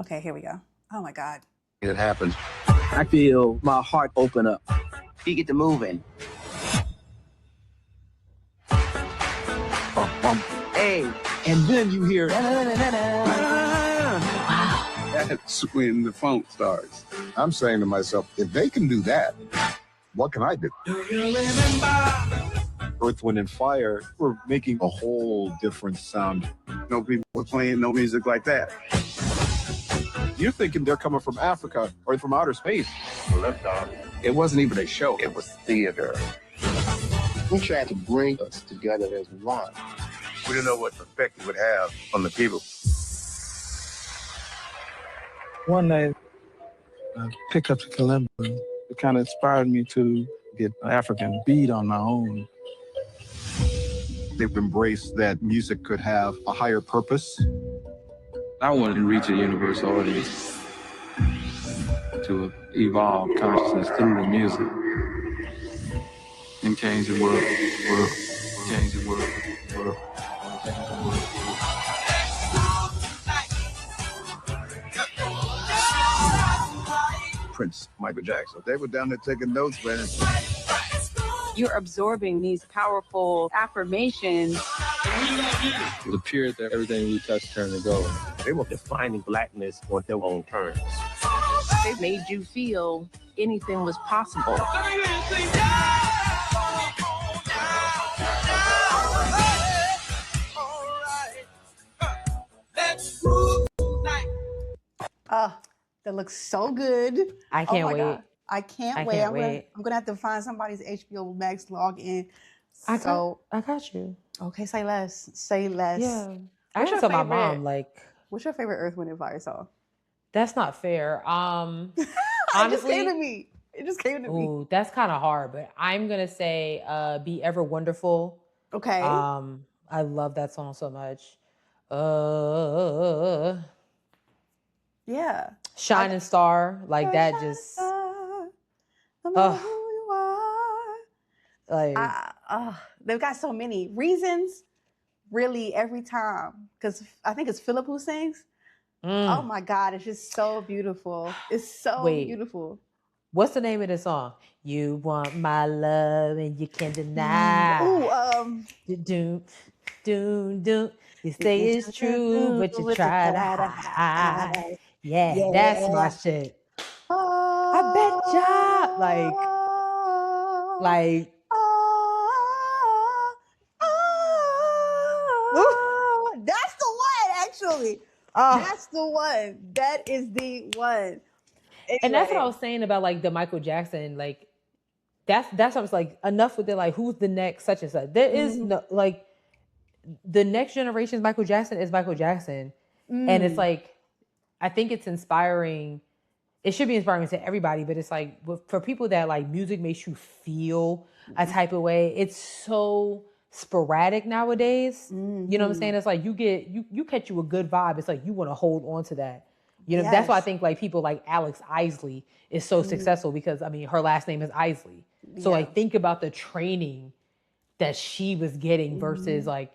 Okay, here we go. Oh my God. It happens. I feel my heart open up. You get to moving. Hey, and then you hear. That's when the funk starts. I'm saying to myself, if they can do that, what can I do? Do you remember? Earth, Wind, and Fire were making a whole different sound. No people were playing no music like that. You're thinking they're coming from Africa or from outer space. It wasn't even a show. It was theater. We tried to bring us together as one. We didn't know what effect it would have on the people. One night, I picked up the kalimba. It kind of inspired me to get an African beat on my own. They've embraced that music could have a higher purpose. I wanted to reach a universal audience, to evolve consciousness through the music and change the world, change the world. Prince, Michael Jackson. They were down there taking notes, man. You're absorbing these powerful affirmations. It appeared that everything we touched turned to gold. They were defining blackness on their own terms. They made you feel anything was possible. That looks so good. I can't wait. God. I can't wait. I'm gonna have to find somebody's HBO Max login. I got you. Okay, say less. Say less. Yeah. I should tell my mom, like, what's your favorite Earth, Wind & Fire song? That's not fair. Honestly, it just came to me. It just came to me. Ooh, that's kind of hard, but I'm gonna say Be Ever Wonderful. Okay. I love that song so much. Yeah. Shining Star, like that just like they've got so many reasons, really, every time. Because I think it's Philip who sings. Oh my God, it's just so beautiful. It's so beautiful. What's the name of the song? You want my love and you can't deny. Ooh, You say it's true, but you try to hide. Yeah, that's my shit. I bet ya. Like. That's the one, actually. That's the one. That is the one. Anyway. And that's what I was saying about like the Michael Jackson, like that's what I was like, enough with it, like who's the next such and such. There is no, like, the next generation's Michael Jackson is Michael Jackson. And it's like, I think it's inspiring. It should be inspiring to everybody, but it's like for people that like music makes you feel a type of way, it's so sporadic nowadays. You know what I'm saying? It's like you catch you a good vibe. It's like you want to hold on to that. You know, that's why I think like people like Alex Isley is so successful, because I mean her last name is Isley. So like think about the training that she was getting versus like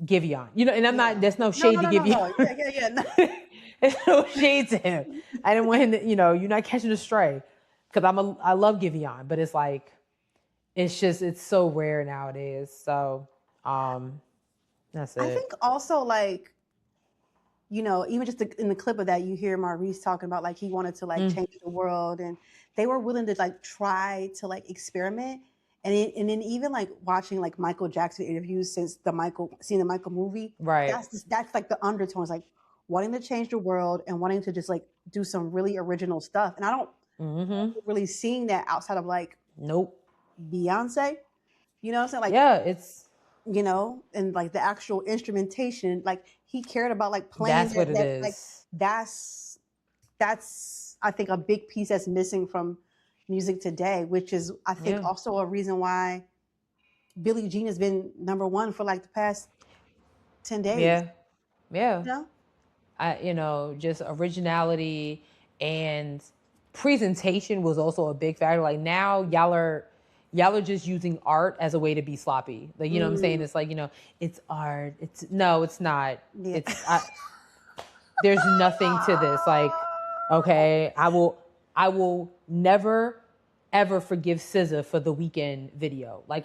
Giveon. You know, and I'm not, there's no shade to Giveon. No. There's no shade to him. I didn't want him to, you know, you're not catching a stray. Because I love Giveon, but it's like, it's so rare nowadays. So that's it. I think also like, you know, even just in the clip of that, you hear Maurice talking about like he wanted to like change the world, and they were willing to like try to like experiment. And then even like watching like Michael Jackson interviews since seeing the Michael movie, right? That's like the undertones, like wanting to change the world and wanting to just like do some really original stuff. And I don't really seeing that outside of like Beyonce. You know what I'm saying? Like it's, you know, and like the actual instrumentation, like he cared about like playing. That's what it is. Like that's I think a big piece that's missing from music today, which is I think also a reason why Billie Jean has been #1 for like the past 10 days. Yeah. You know? You know, just originality and presentation was also a big factor. Like now y'all are just using art as a way to be sloppy. Like, you know what I'm saying? It's like, you know, it's art. It's not. Yeah. There's nothing to this. Like, okay, I will never ever forgive SZA for the Weeknd video. Like,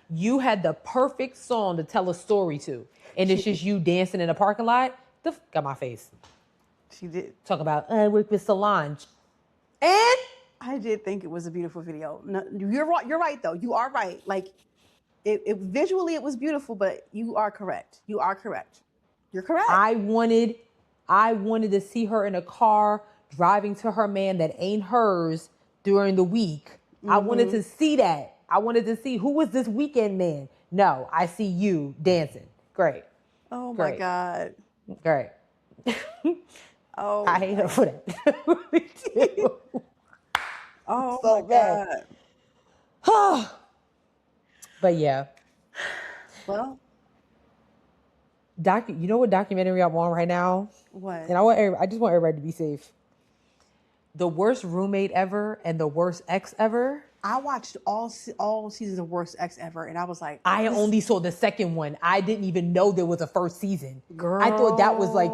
you had the perfect song to tell a story to, and it's just you dancing in a parking lot. Got my face. She did. Talk about, I work with Solange. And I did think it was a beautiful video. No, you're right though. You are right. Like, it visually it was beautiful, but you are correct. You're correct. I wanted I wanted to see her in a car driving to her man that ain't hers during the week. I wanted to see that. I wanted to see who was this weekend man. No, I see you dancing. Great. Oh Great. my God. Great. Oh, I hate her for that. Me too. Oh so my bad. God. But yeah. Well, you know what documentary I'm on right now? What? And I just want everybody to be safe. The worst roommate ever and the worst ex ever. I watched all seasons of Worst Ex Ever, and I was like, I only saw the second one. I didn't even know there was a first season. Girl. I thought that was like.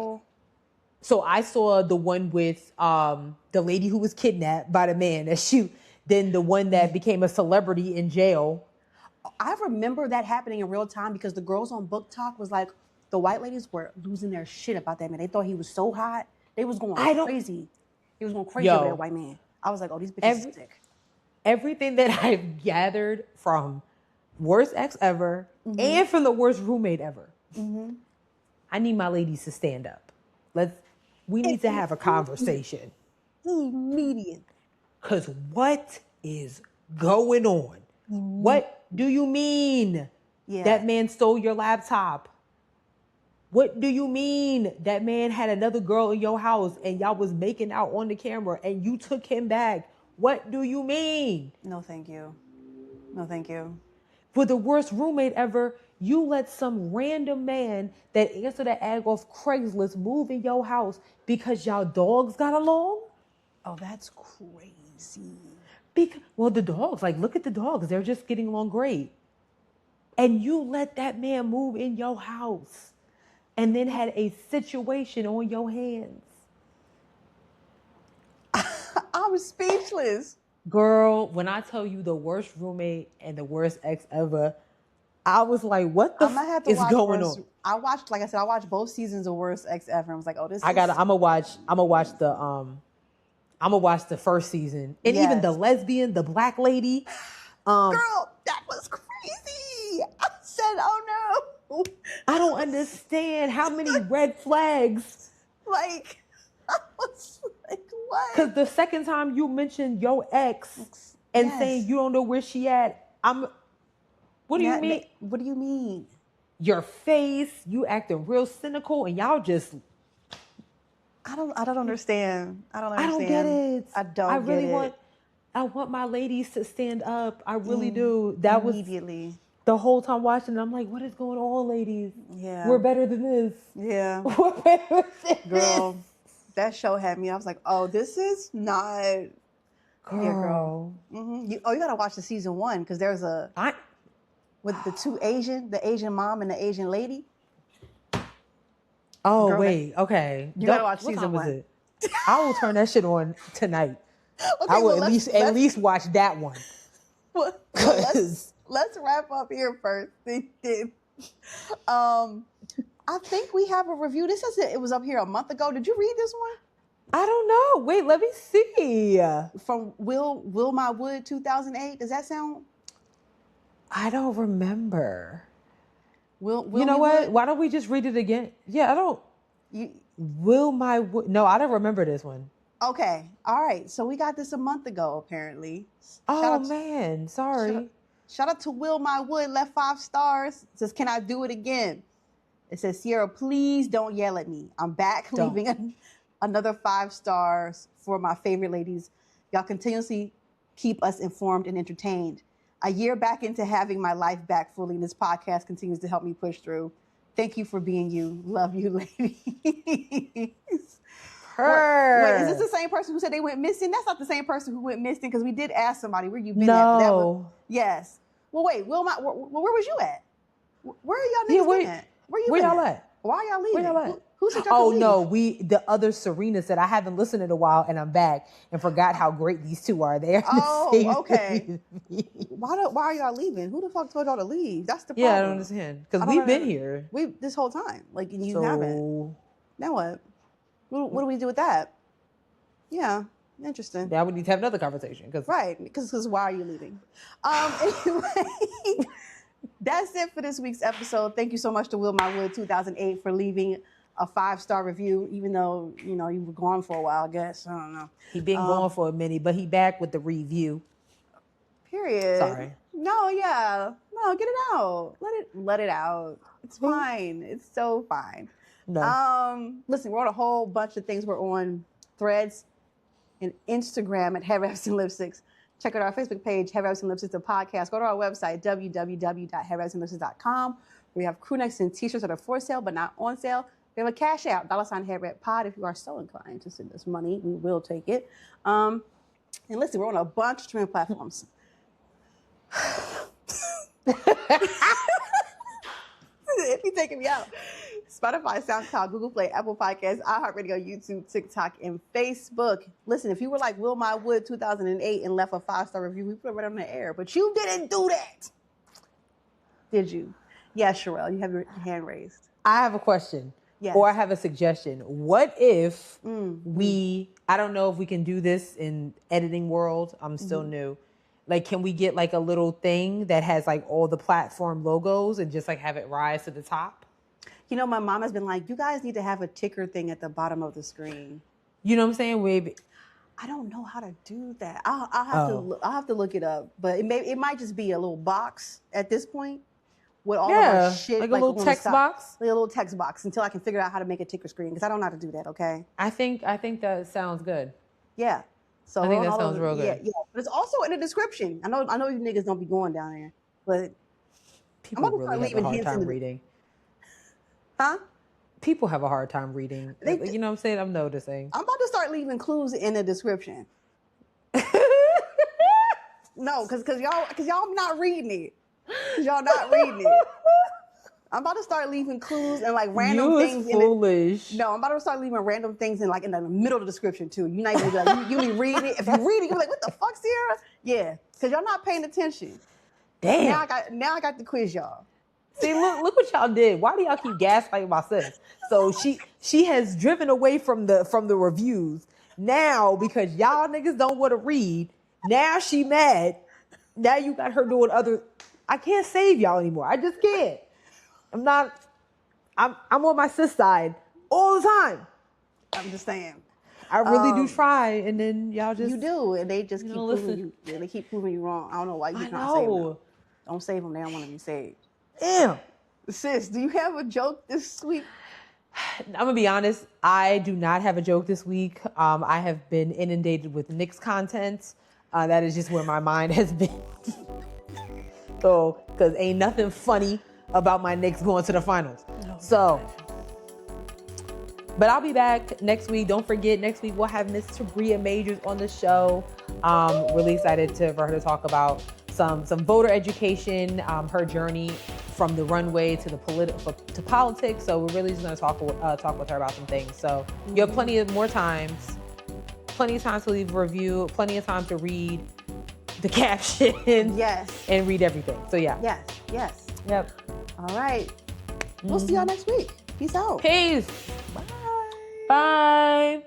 So I saw the one with the lady who was kidnapped by the man that shoot. Then the one that became a celebrity in jail. I remember that happening in real time because the girls on Book Talk was like, the white ladies were losing their shit about that man. They thought he was so hot. They was going crazy. He was going crazy over that white man. I was like, oh, these bitches are sick. Everything that I've gathered from Worst Ex Ever and from the Worst Roommate Ever, I need my ladies to stand up. We need to have a conversation. Immediate. Because what is going on? What do you mean that man stole your laptop? What do you mean that man had another girl in your house and y'all was making out on the camera and you took him back? What do you mean? No, thank you. No, thank you. For the worst roommate ever, you let some random man that answered the ad off Craigslist move in your house because y'all dogs got along? Oh, that's crazy. Well, the dogs, look at the dogs. They're just getting along great. And you let that man move in your house and then had a situation on your hands. I'm speechless. Girl, when I tell you the worst roommate and the worst ex ever, I was like, what the f is going on? I watched, like I said, I watched both seasons of Worst Ex Ever. I was like, oh, I'm gonna watch the first season. And even the lesbian, the black lady. Girl, that was crazy. I said, oh no. I don't understand how many red flags. I was like, what? Because the second time you mentioned your ex and saying you don't know where she at, what do you mean? What do you mean? Your face, you acting real cynical, and y'all just. I don't understand. I don't understand. I don't get it. I don't get it. I want my ladies to stand up. I really do. That immediately. Was the whole time watching. I'm like, what is going on, ladies? Yeah. We're better than this. Yeah. We're better than Girl, this. That show had me. I was like, oh, this is not. Girl. Yeah, girl. You gotta watch the season 1 because there's with the the Asian mom and the Asian lady. Oh, girl, wait. Okay. You gotta watch season 1. I will turn that shit on tonight. Okay, I will at least watch that one. Let's wrap up here first. I think we have a review. This says it was up here a month ago. Did you read this one? I don't know. Wait, let me see. From Will My Wood 2008. Does that sound? I don't remember. Will you know what? Why don't we just read it again? Yeah, I don't. Will My Wood? No, I don't remember this one. Okay. All right. So we got this a month ago, apparently. Oh, man. Sorry. Shout out to Will My Wood. Left 5 stars. Says, can I do it again? It says, Sierra, please don't yell at me. I'm back, leaving another 5 stars for my favorite ladies. Y'all continuously keep us informed and entertained. A year back into having my life back fully, and this podcast continues to help me push through. Thank you for being you. Love you, ladies. Wait, is this the same person who said they went missing? That's not the same person who went missing because we did ask somebody where you been at. Yes. Well, wait, where was you at? Where are y'all niggas at? Where y'all at? Why are y'all leaving? Where y'all at? Who said y'all no, the other Serena said, I haven't listened in a while and I'm back and forgot how great these two are. They are okay. Why are y'all leaving? Who the fuck told y'all to leave? That's the problem. Yeah, I don't understand. Because we've been here. This whole time. And you haven't. Now what? What do we do with that? Yeah, interesting. Now we need to have another conversation. Right, because why are you leaving? Anyway, that's it for this week's episode. Thank you so much to Will My Wood 2008 for leaving a 5-star review, even though, you know, you were gone for a while, I guess. I don't know. He been gone for a minute, but he back with the review. Period. Sorry. No, yeah. No, get it out. Let it out. It's fine. It's so fine. No. Listen, we're on a whole bunch of things. We're on Threads and Instagram at Hair Wraps and Lipsticks. Check out our Facebook page, Hair Wraps and Lipsticks, the podcast. Go to our website, www.hairwrapsandlipsticks.com. We have crew necks and t-shirts that are for sale, but not on sale. We have a cash out, $hairwrap pod. If you are so inclined to send us money, we will take it. And listen, we're on a bunch of streaming platforms. If you're taking me out, Spotify, SoundCloud, Google Play, Apple Podcasts, iHeartRadio, YouTube, TikTok, and Facebook. Listen, if you were like Will My Wood 2008 and left a 5-star review, we put it right on the air. But you didn't do that. Did you? Yeah, Sharelle, you have your hand raised. I have a question. Yes. Or I have a suggestion. What if I don't know if we can do this in editing world. I'm still new. Like, can we get like a little thing that has like all the platform logos and just like have it rise to the top? You know, my mom has been like, you guys need to have a ticker thing at the bottom of the screen. You know what I'm saying? I don't know how to do that. I'll have to look it up. But it might just be a little box at this point with all of our shit. Like a little text box? Like a little text box until I can figure out how to make a ticker screen because I don't know how to do that, okay? I think that sounds good. Yeah. So I think that sounds real good. Yeah. But it's also in the description. I know you niggas don't be going down there, but people really have a hard time reading. Huh? People have a hard time reading. You know what I'm saying? I'm noticing. I'm about to start leaving clues in the description. No, because y'all not reading it. Because y'all not reading it. I'm about to start leaving clues and like random things. Foolish. No, I'm about to start leaving random things in like in the middle of the description too. You're not even be like, you be reading it. If you read it, you're like, what the fuck, Sierra? Yeah, because y'all not paying attention. Damn. Now I got to quiz y'all. See, look what y'all did. Why do y'all keep gaslighting my sis? So she has driven away from the reviews. Now, because y'all niggas don't want to read, now she mad. Now you got her doing other. I can't save y'all anymore. I just can't. I'm on my sis side all the time. I'm just saying. I really do try, and then y'all just you do, and they just keep proving you. They keep proving you wrong. I don't know why you keep not saving them. Don't save them. They don't want to be saved. Damn. Sis, do you have a joke this week? I'm gonna be honest. I do not have a joke this week. I have been inundated with Knicks content. That is just where my mind has been. So, because ain't nothing funny about my Knicks going to the finals. No. So, but I'll be back next week. Don't forget, next week we'll have Miss Tabria Majors on the show. Really excited for her to talk about some voter education, her journey from the runway to to politics. So we're really just going to talk with her about some things. So you have plenty of time to leave a review, plenty of time to read the caption, and read everything. So yeah. Yes. Yep. All right. We'll see y'all next week. Peace out. Peace. Bye.